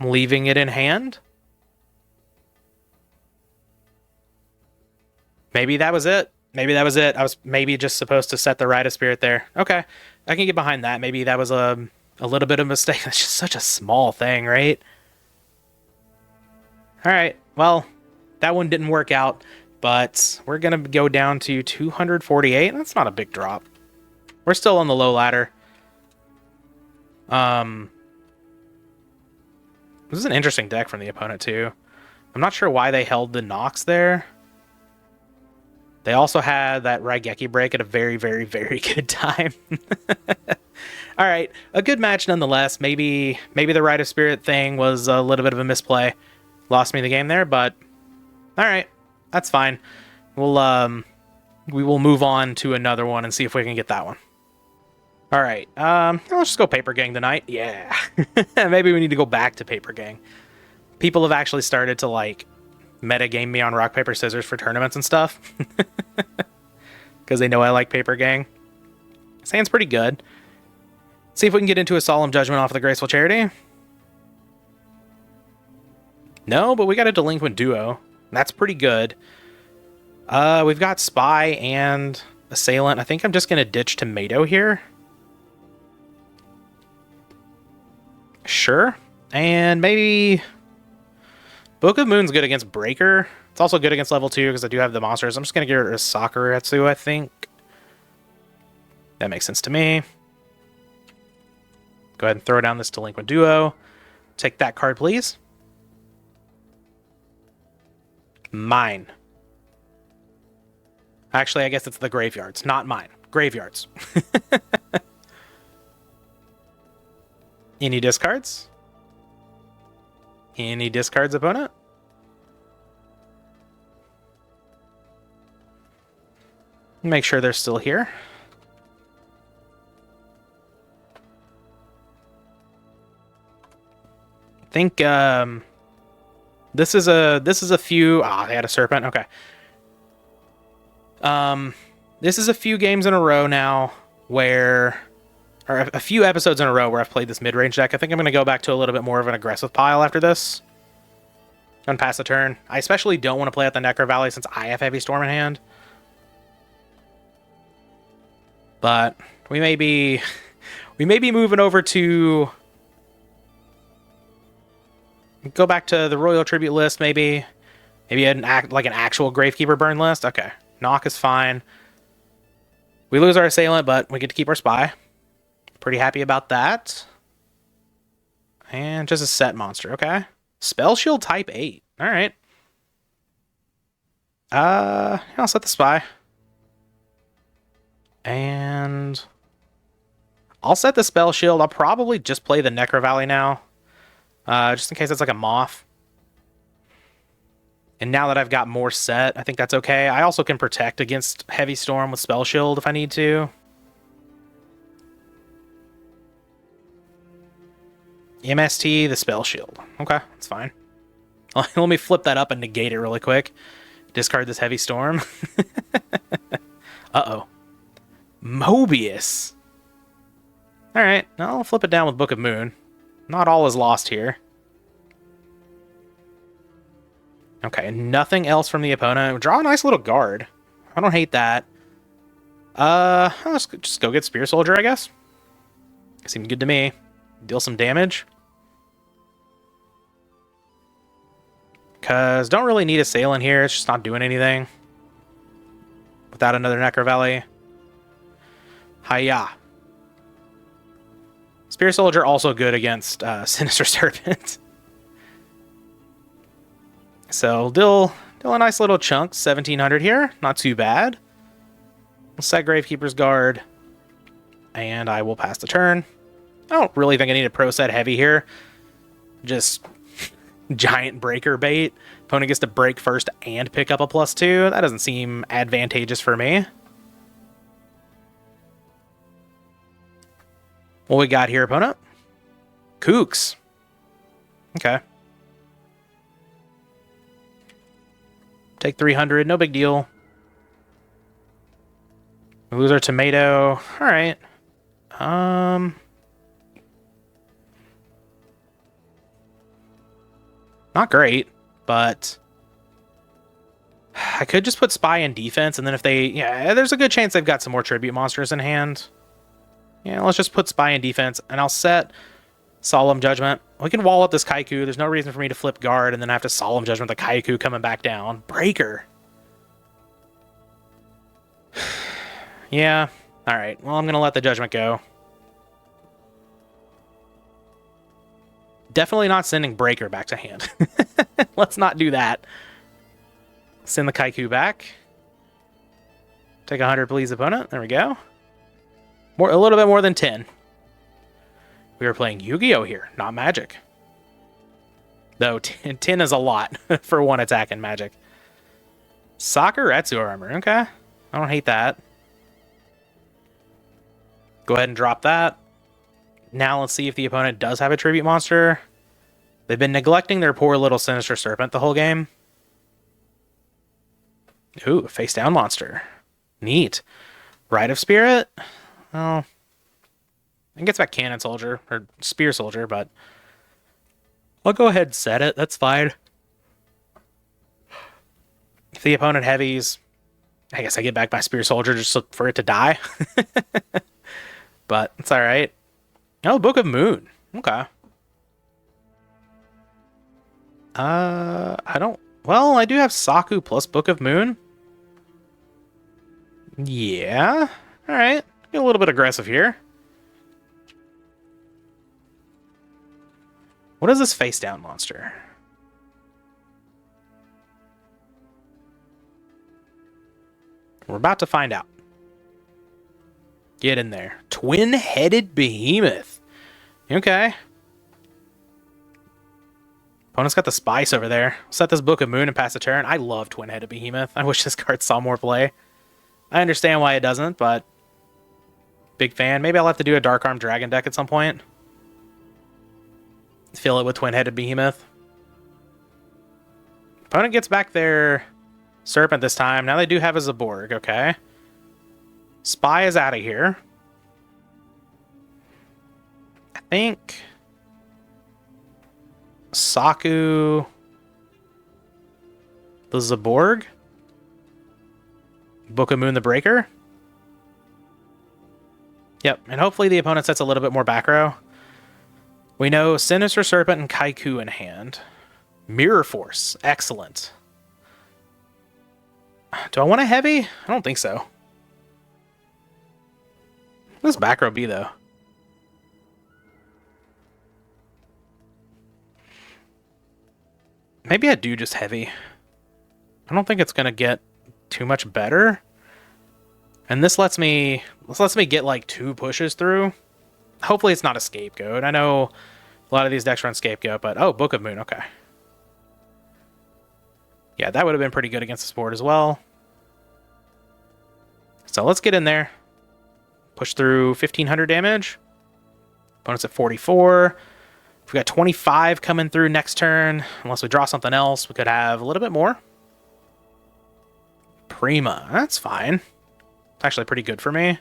leaving it in hand. Maybe that was it. Maybe that was it. I was maybe just supposed to set the Rite of Spirit there. Okay, I can get behind that. Maybe that was a little bit of a mistake. That's just such a small thing, right? All right, well, that one didn't work out, but we're going to go down to 248. That's not a big drop. We're still on the low ladder. This is an interesting deck from the opponent, too. I'm not sure why they held the Nox there. They also had that Raigeki break at a very, very, very good time. All right, a good match nonetheless. Maybe the Rite of Spirit thing was a little bit of a misplay. Lost me the game there, but all right, that's fine. We'll we will move on to another one and see if we can get that one. All right, let's just go Paper Gang tonight. Yeah, maybe we need to go back to Paper Gang. People have actually started to like meta game me on Rock Paper Scissors for tournaments and stuff because they know I like Paper Gang. This hand's pretty good. See if we can get into a Solemn Judgment off of the Graceful Charity. No, but we got a Delinquent Duo. That's pretty good. We've got Spy and Assailant. I think I'm just going to ditch Tomato here. Sure. And maybe Book of Moon's good against Breaker. It's also good against level 2 because I do have the monsters. I'm just going to get rid of Sakuretsu, I think. That makes sense to me. Go ahead and throw down this Delinquent Duo. Take that card, please. Mine. Actually, I guess it's the Graveyards, not mine. Graveyards. Any discards? Any discards, opponent? Make sure they're still here. I think this is a few. They had a Serpent. Okay. This is a few games in a row now where, or a few episodes in a row where I've played this mid-range deck. I think I'm going to go back to a little bit more of an aggressive pile after this. And pass the turn. I especially don't want to play at the Necro Valley since I have Heavy Storm in hand. But we may be moving over to go back to the Royal Tribute list, maybe an actual Gravekeeper burn list. Okay, Knock is fine. We lose our Assailant, but we get to keep our Spy. Pretty happy about that. And just a set monster, okay. Spell Shield type 8. All right. I'll set the Spy. And I'll set the Spell Shield. I'll probably just play the Necro Valley now. Just in case it's like a Moth. And now that I've got more set, I think that's okay. I also can protect against Heavy Storm with Spell Shield if I need to. MST, the Spell Shield. Okay, that's fine. Let me flip that up and negate it really quick. Discard this Heavy Storm. Uh-oh. Mobius. Alright, I'll flip it down with Book of Moon. Not all is lost here. Okay, nothing else from the opponent. Draw a nice little guard. I don't hate that. Let's just go get Spear Soldier, I guess. Seemed good to me. Deal some damage. Because don't really need Assailant here. It's just not doing anything. Without another Necro Valley. Hiya. Spear Soldier also good against Sinister Serpent. So, deal a nice little chunk. 1,700 here. Not too bad. We'll set Gravekeeper's Guard. And I will pass the turn. I don't really think I need a pro set heavy here. Just giant breaker bait. Opponent gets to break first and pick up a +2. That doesn't seem advantageous for me. What we got here, opponent? Kooks. Okay. Take 300, no big deal. We lose our tomato. All right. Not great, but I could just put Spy in defense, and then if they... Yeah, there's a good chance they've got some more tribute monsters in hand. Yeah, let's just put Spy in defense, and I'll set Solemn Judgment. We can wall up this Kaiku. There's no reason for me to flip guard, and then I have to Solemn Judgment the Kaiku coming back down. Breaker. Yeah, alright. Well, I'm going to let the Judgment go. Definitely not sending Breaker back to hand. Let's not do that. Send the Kaiku back. Take 100, please, opponent. There we go. A little bit more than 10. We are playing Yu-Gi-Oh here, not Magic. Though 10 is a lot for one attack in Magic. Sakuretsu armor, okay. I don't hate that. Go ahead and drop that. Now let's see if the opponent does have a tribute monster. They've been neglecting their poor little Sinister Serpent the whole game. Ooh, face down monster. Neat. Rite of Spirit? Well, it gets back Cannon Soldier, or Spear Soldier, but I'll go ahead and set it. That's fine. If the opponent heavies, I guess I get back my Spear Soldier just for it to die. But it's alright. Oh, Book of Moon. Okay. I don't... Well, I do have Saku plus Book of Moon. Yeah. Alright. Get a little bit aggressive here. What is this face down monster? We're about to find out. Get in there. Twin-headed behemoth. Okay. Opponent's got the Spice over there. Set this Book of Moon and pass the turn. I love Twin-headed behemoth. I wish this card saw more play. I understand why it doesn't, but big fan. Maybe I'll have to do a Dark Arm Dragon deck at some point. Fill it with Twin-headed behemoth. Opponent gets back their Serpent this time. Now they do have a Zaborg, okay. Spy is out of here. I think Saku, the Zaborg, Book of Moon the Breaker. Yep, and hopefully the opponent sets a little bit more back row. We know Sinister Serpent and Kaiku in hand. Mirror Force, excellent. Do I want a heavy? I don't think so. What does back row be, though? Maybe I do just heavy. I don't think it's going to get too much better. And this lets me get like 2 pushes through. Hopefully it's not a Scapegoat. I know a lot of these decks run Scapegoat, but oh, Book of Moon, okay. Yeah, that would have been pretty good against this board as well. So let's get in there. Push through 1,500 damage. Opponent's at 44. If we got 25 coming through next turn, unless we draw something else, we could have a little bit more. Prima, that's fine. It's actually pretty good for me.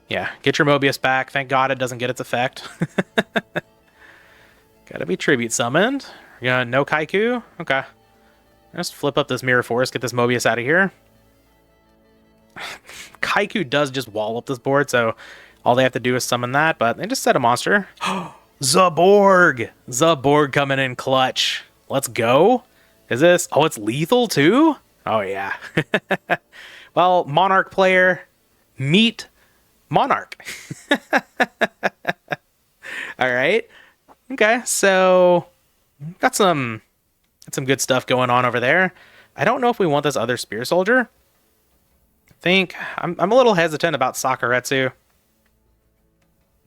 Yeah, get your Mobius back. Thank God it doesn't get its effect. Gotta be tribute summoned. We're gonna no Kaiku. Okay. Just flip up this Mirror Force, get this Mobius out of here. Kaiku does just wall up this board, so all they have to do is summon that, but they just set a monster. Zaborg! Zaborg coming in clutch. Let's go. Is this... Oh, it's lethal too? Oh, yeah. Well, Monarch player, meet Monarch. All right. Okay, so got some good stuff going on over there. I don't know if we want this other Spear Soldier. I think I'm a little hesitant about Sakuretsu.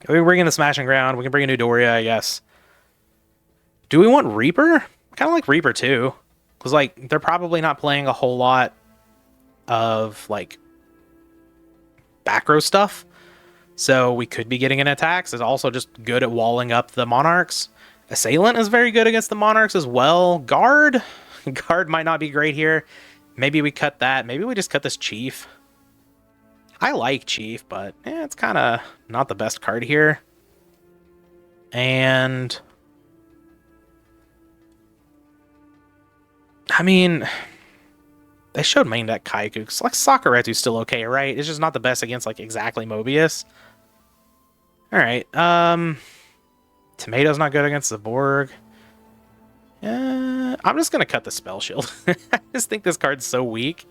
We can bring in the Smashing Ground. We can bring in Udoria, I guess. Do we want Reaper? I kind of like Reaper too. Because, like, they're probably not playing a whole lot of, like, back row stuff. So we could be getting an attacks. It's also just good at walling up the Monarchs. Assailant is very good against the Monarchs as well. Guard? Guard might not be great here. Maybe we cut that. Maybe we just cut this Chief. I like Chief, but it's kind of not the best card here. And I mean, they showed main deck Kaiku. Like, Sakuretsu's still okay, right? It's just not the best against, like, exactly Mobius. Alright, Tomato's not good against Zaborg. I'm just gonna cut the Spell Shield. I just think this card's so weak.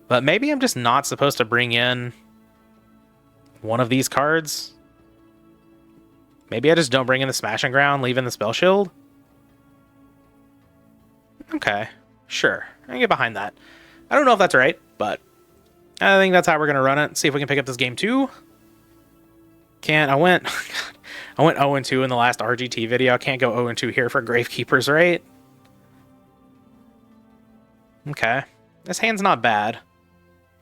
But maybe I'm just not supposed to bring in one of these cards. Maybe I just don't bring in the Smashing Ground, leave in the Spell Shield. Okay, sure. I can get behind that. I don't know if that's right, but I think that's how we're going to run it. See if we can pick up this game too. Can't. I went 0-2 in the last RGT video. I can't go 0-2 here for Gravekeepers, right? Okay. This hand's not bad.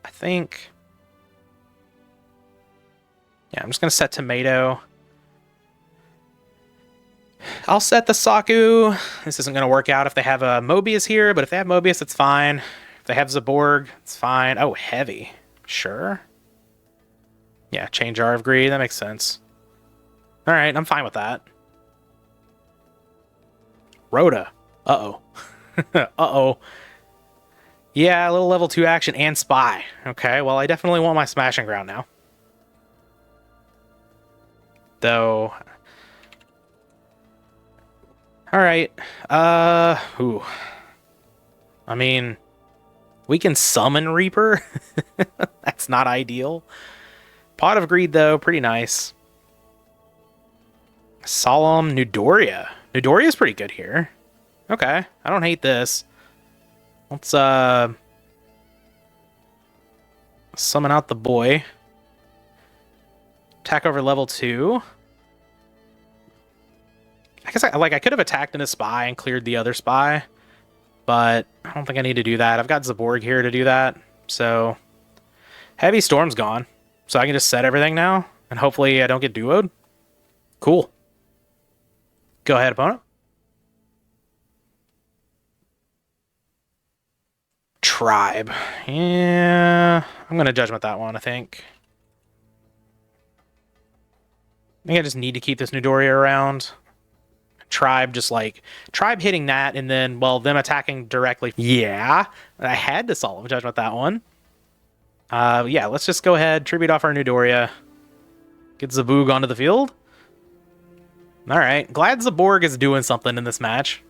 I think... Yeah, I'm just going to set Tomato. I'll set the Saku. This isn't going to work out if they have a Mobius here, but if they have Mobius, it's fine. If they have Zaborg, it's fine. Oh, heavy. Sure. Yeah, change Jar of Greed. That makes sense. All right, I'm fine with that. Rhoda. Uh-oh. Uh-oh. Yeah, a little level 2 action and Spy. Okay, well, I definitely want my Smashing Ground now. Though... Alright, ooh. I mean, we can summon Reaper. That's not ideal. Pot of Greed, though, pretty nice. Solemn Newdoria. Newdoria's pretty good here. Okay, I don't hate this. Let's, summon out the boy. Attack over level 2. I guess I could have attacked in a Spy and cleared the other Spy, but I don't think I need to do that. I've got Zaborg here to do that, so Heavy Storm's gone, so I can just set everything now, and hopefully I don't get duoed. Cool. Go ahead, opponent. Tribe. Yeah, I'm going to Judgment that one, I think. I think I just need to keep this Newdoria around. Tribe just like... Tribe hitting that, and then, well, them attacking directly. Yeah, I had to Solemn Judgment that one. Yeah, let's just go ahead, tribute off our Newdoria. Get Zaboog onto the field. Alright, glad Zaborg is doing something in this match.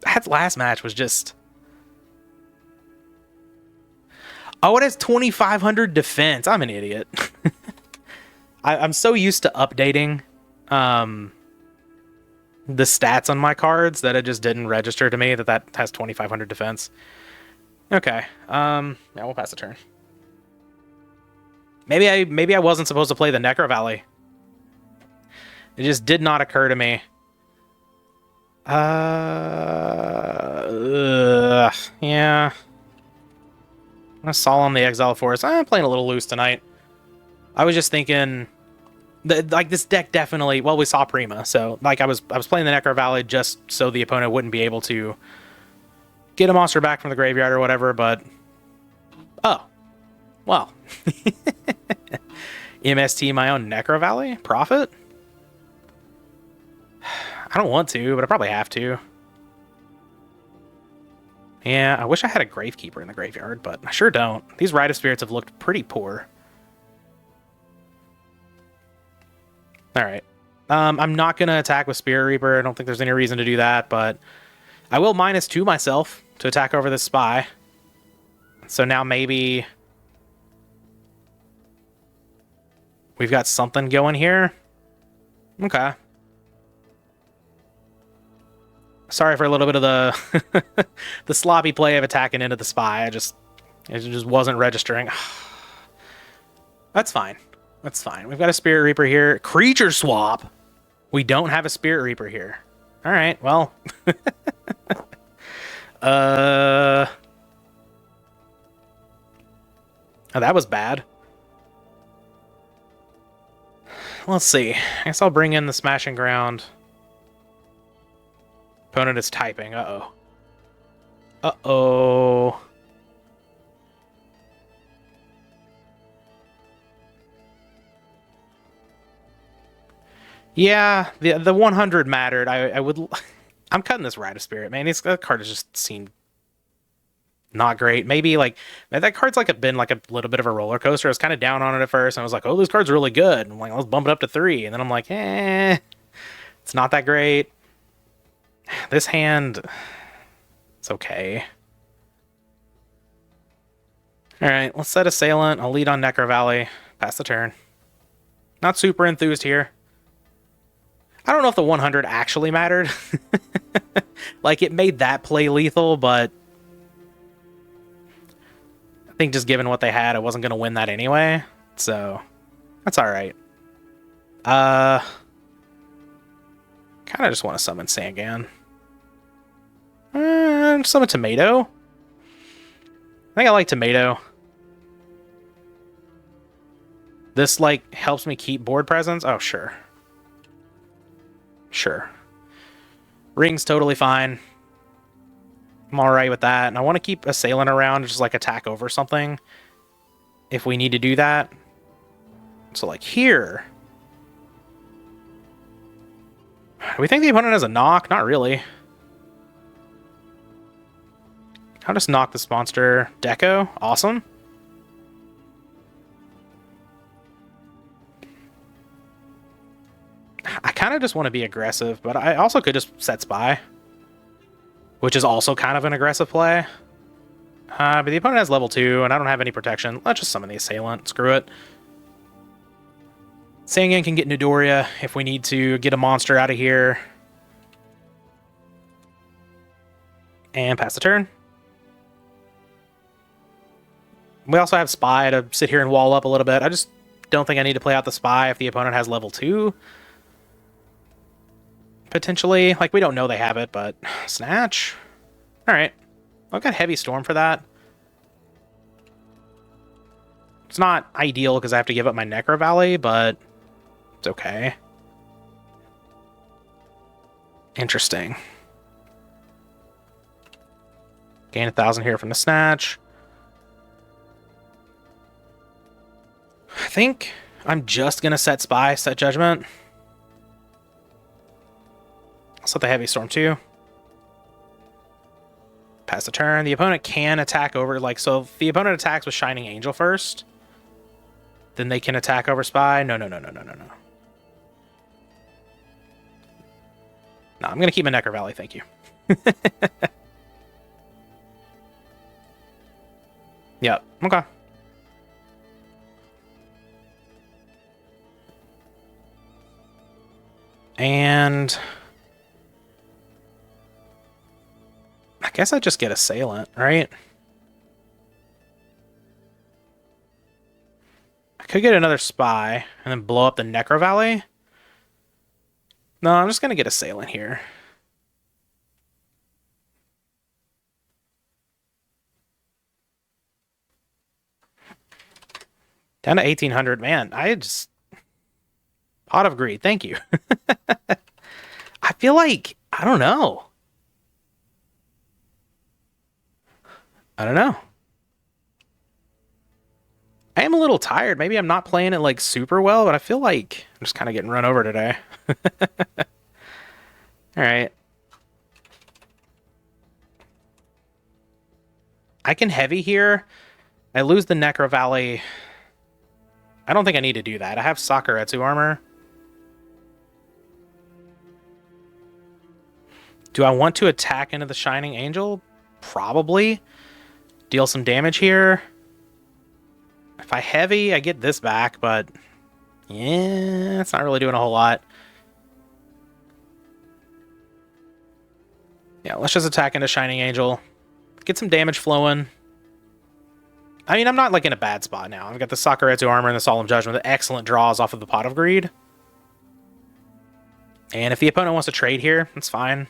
That last match was just... Oh, it has 2,500 defense. I'm an idiot. I'm so used to updating the stats on my cards that it just didn't register to me that has 2,500 defense. Okay. Yeah, we'll pass the turn. Maybe I wasn't supposed to play the Necro Valley. It just did not occur to me. Yeah. I'm gonna Solemn the Exile Forest. I'm playing a little loose tonight. I was just thinking... Like, this deck definitely... Well, we saw Prima, so... Like, I was playing the Necro Valley just so the opponent wouldn't be able to get a monster back from the graveyard or whatever, but... Oh. Well. MST my own Necro Valley? Profit? I don't want to, but I probably have to. Yeah, I wish I had a Gravekeeper in the graveyard, but I sure don't. These Rite of Spirits have looked pretty poor. Alright. I'm not going to attack with Spirit Reaper. I don't think there's any reason to do that, but I will -2 myself to attack over this Spy. So now maybe we've got something going here. Okay. Sorry for a little bit of the the sloppy play of attacking into the Spy. It just wasn't registering. That's fine. That's fine. We've got a Spirit Reaper here. Creature swap We don't have a Spirit Reaper here. All right, well. Oh, that was bad. Let's see. I guess I'll bring in the Smashing Ground. Opponent is typing. Uh-oh. Uh-oh. Yeah, the 100 mattered. I would... I'm cutting this Rite of Spirit, man. That card has just seemed not great. Maybe, like... That card's been a little bit of a roller coaster. I was kind of down on it at first, and I was like, oh, this card's really good. And I'm like, let's bump it up to 3. And then I'm like, it's not that great. This hand... It's okay. Alright, let's set Assailant. I'll lead on Necro Valley. Pass the turn. Not super enthused here. I don't know if the 100 actually mattered. Like, it made that play lethal, but... I think just given what they had, I wasn't going to win that anyway. So, that's alright. Kind of just want to summon Sangan. Summon Tomato. I think I like Tomato. This, like, helps me keep board presence? Oh, sure. Sure. Ring's totally fine. I'm alright with that. And I want to keep Assailant around to just, like, attack over something. If we need to do that. So, like, here. Do we think the opponent has a knock? Not really. I'll just knock this monster. Deco. Awesome. I kind of just want to be aggressive, but I also could just set Spy. Which is also kind of an aggressive play. But the opponent has level 2, and I don't have any protection. Let's just summon the Assailant. Screw it. Sangan can get Nidoria if we need to get a monster out of here. And pass the turn. We also have Spy to sit here and wall up a little bit. I just don't think I need to play out the Spy if the opponent has level 2. Potentially. Like, we don't know they have it, but... Snatch. Alright. I've got Heavy Storm for that. It's not ideal because I have to give up my Necro Valley, but... It's okay. Interesting. Gain 1,000 here from the Snatch. I think I'm just going to set Spy, set Judgment. I'll set the Heavy Storm too. Pass the turn. The opponent can attack over, like, so if the opponent attacks with Shining Angel first, then they can attack over Spy. No. No, I'm going to keep my Necro Valley, thank you. Yep, okay. And... I guess I just get Assailant, right? I could get another Spy and then blow up the Necro Valley. No, I'm just going to get Assailant here. Down to 1,800. Man, I just... Pot of Greed, thank you. I feel like... I don't know. I don't know. I am a little tired. Maybe I'm not playing it, like, super well, but I feel like I'm just kind of getting run over today. Alright. I can Heavy here. I lose the Necro Valley. I don't think I need to do that. I have Sakuretsu armor. Do I want to attack into the Shining Angel? Probably. Deal some damage here. If I Heavy, I get this back, but... Yeah, it's not really doing a whole lot. Yeah, let's just attack into Shining Angel. Get some damage flowing. I mean, I'm not, like, in a bad spot now. I've got the Sakuretsu armor and the Solemn Judgment. The excellent draws off of the Pot of Greed. And if the opponent wants to trade here, that's fine.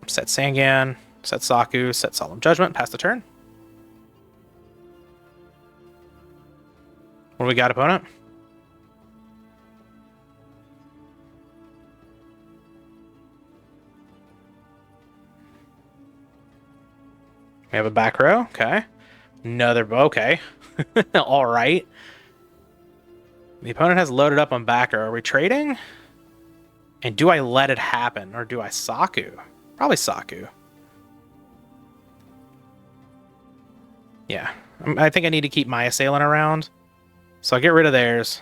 Set Sangan, set Saku, set Solemn Judgment, pass the turn. What do we got, opponent? We have a back row, okay. Another, okay. All right. The opponent has loaded up on back row. Are we trading? And do I let it happen, or do I Saku? Probably Saku. Yeah, I think I need to keep my assailant around. So I'll get rid of theirs.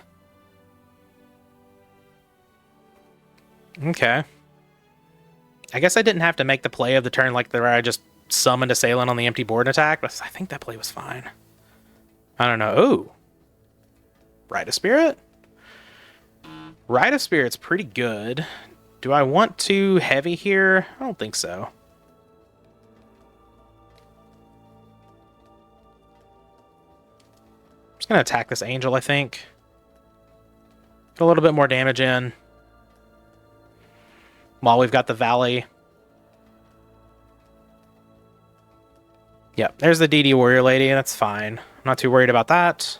Okay. I guess I didn't have to make the play of the turn like where I just summoned assailant on the empty board and attack, but I think that play was fine. I don't know. Ooh. Rite of Spirit? Rite of Spirit's pretty good. Do I want to heavy here? I don't think so. I'm just going to attack this angel, I think. Get a little bit more damage in. While we've got the Valley. Yep, there's the DD Warrior Lady, and that's fine. I'm not too worried about that.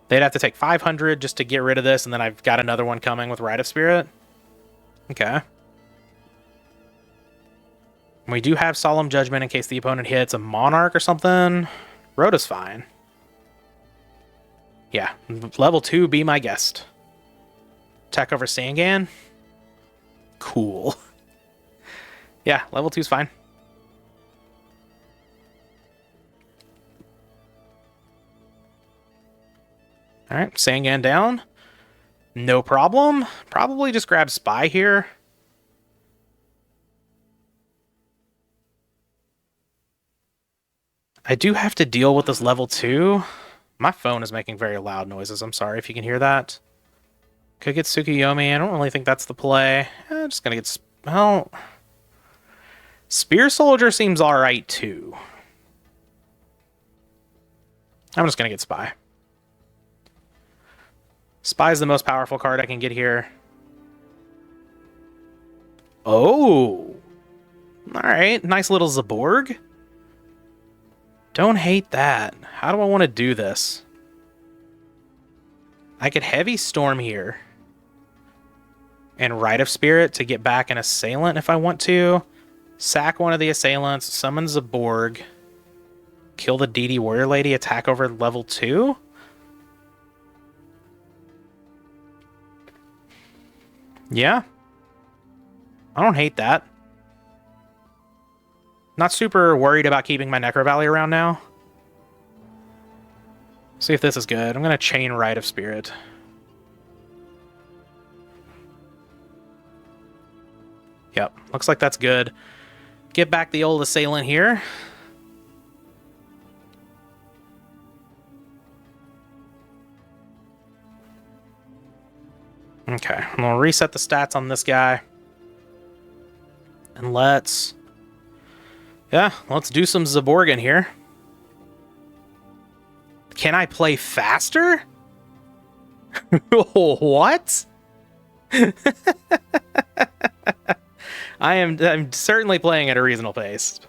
They'd have to take 500 just to get rid of this, and then I've got another one coming with Rite of Spirit. Okay. We do have Solemn Judgment in case the opponent hits a Monarch or something. Rhoda's fine. Yeah, level 2, be my guest. Attack over Sangan. Cool. Yeah, level 2's fine. Alright, Sangan down. No problem. Probably just grab Spy here. I do have to deal with this level 2. My phone is making very loud noises. I'm sorry if you can hear that. Could get Tsukuyomi. I don't really think that's the play. I'm just going to get... Well... Spear Soldier seems alright, too. I'm just going to get Spy. Spy is the most powerful card I can get here. Oh! Alright, nice little Zaborg. Don't hate that. How do I want to do this? I could Heavy Storm here. And Rite of Spirit to get back an Assailant if I want to. Sack one of the Assailants, summon Zaborg. Kill the DD Warrior Lady, attack over level 2? Yeah. I don't hate that. Not super worried about keeping my Necro Valley around now. See if this is good. I'm going to chain Rite of Spirit. Yep, looks like that's good. Get back the old Assailant here. Okay, I'm going to reset the stats on this guy. And let's... Yeah, let's do some Zaborg in here. Can I play faster? What? I'm certainly playing at a reasonable pace.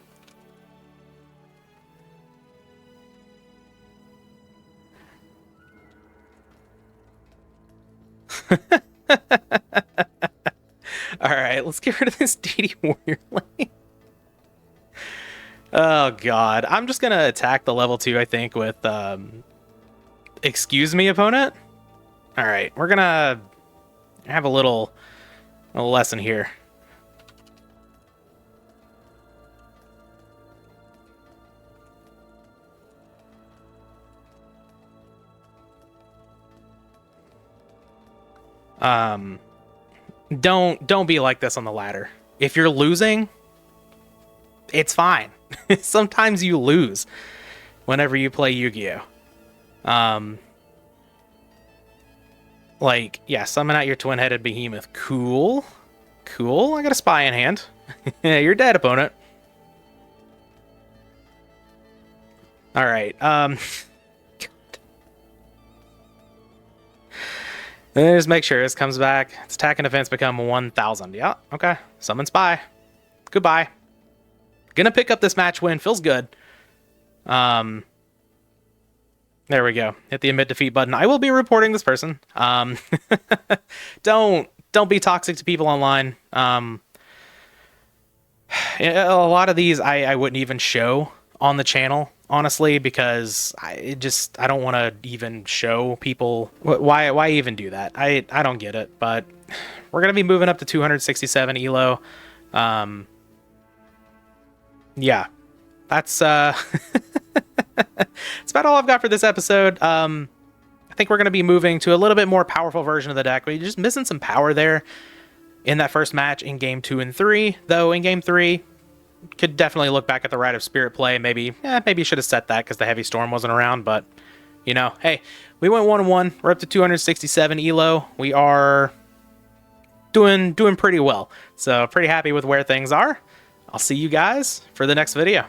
Alright, let's get rid of this DD Warrior Lane. Oh god. I'm just gonna attack the level 2, I think, with excuse me, opponent. Alright, we're gonna have a little lesson here. Don't be like this on the ladder. If you're losing, it's fine. Sometimes you lose whenever you play Yu-Gi-Oh. Like, yeah, summon out your twin-headed behemoth. Cool. Cool. I got a Spy in hand. You're dead, opponent. Alright, And just make sure this comes back. Its attack and defense become 1,000. Yeah, okay. Summon Spy. Goodbye. Gonna pick up this match win. Feels good. There we go. Hit the admit defeat button. I will be reporting this person. Don't be toxic to people online. A lot of these I wouldn't even show on the channel, honestly, because I don't want to even show people. Why even do that? I don't get it. But we're gonna be moving up to 267 elo. Yeah, that's that's about all I've got for this episode. I think we're going to be moving to a little bit more powerful version of the deck. We're just missing some power there in that first match in game 2 and 3. Though in game 3, could definitely look back at the Rite of Spirit play. Maybe you should have set that because the Heavy Storm wasn't around. But, you know, hey, we went 1-1. We're up to 267 elo. We are doing pretty well. So pretty happy with where things are. I'll see you guys for the next video.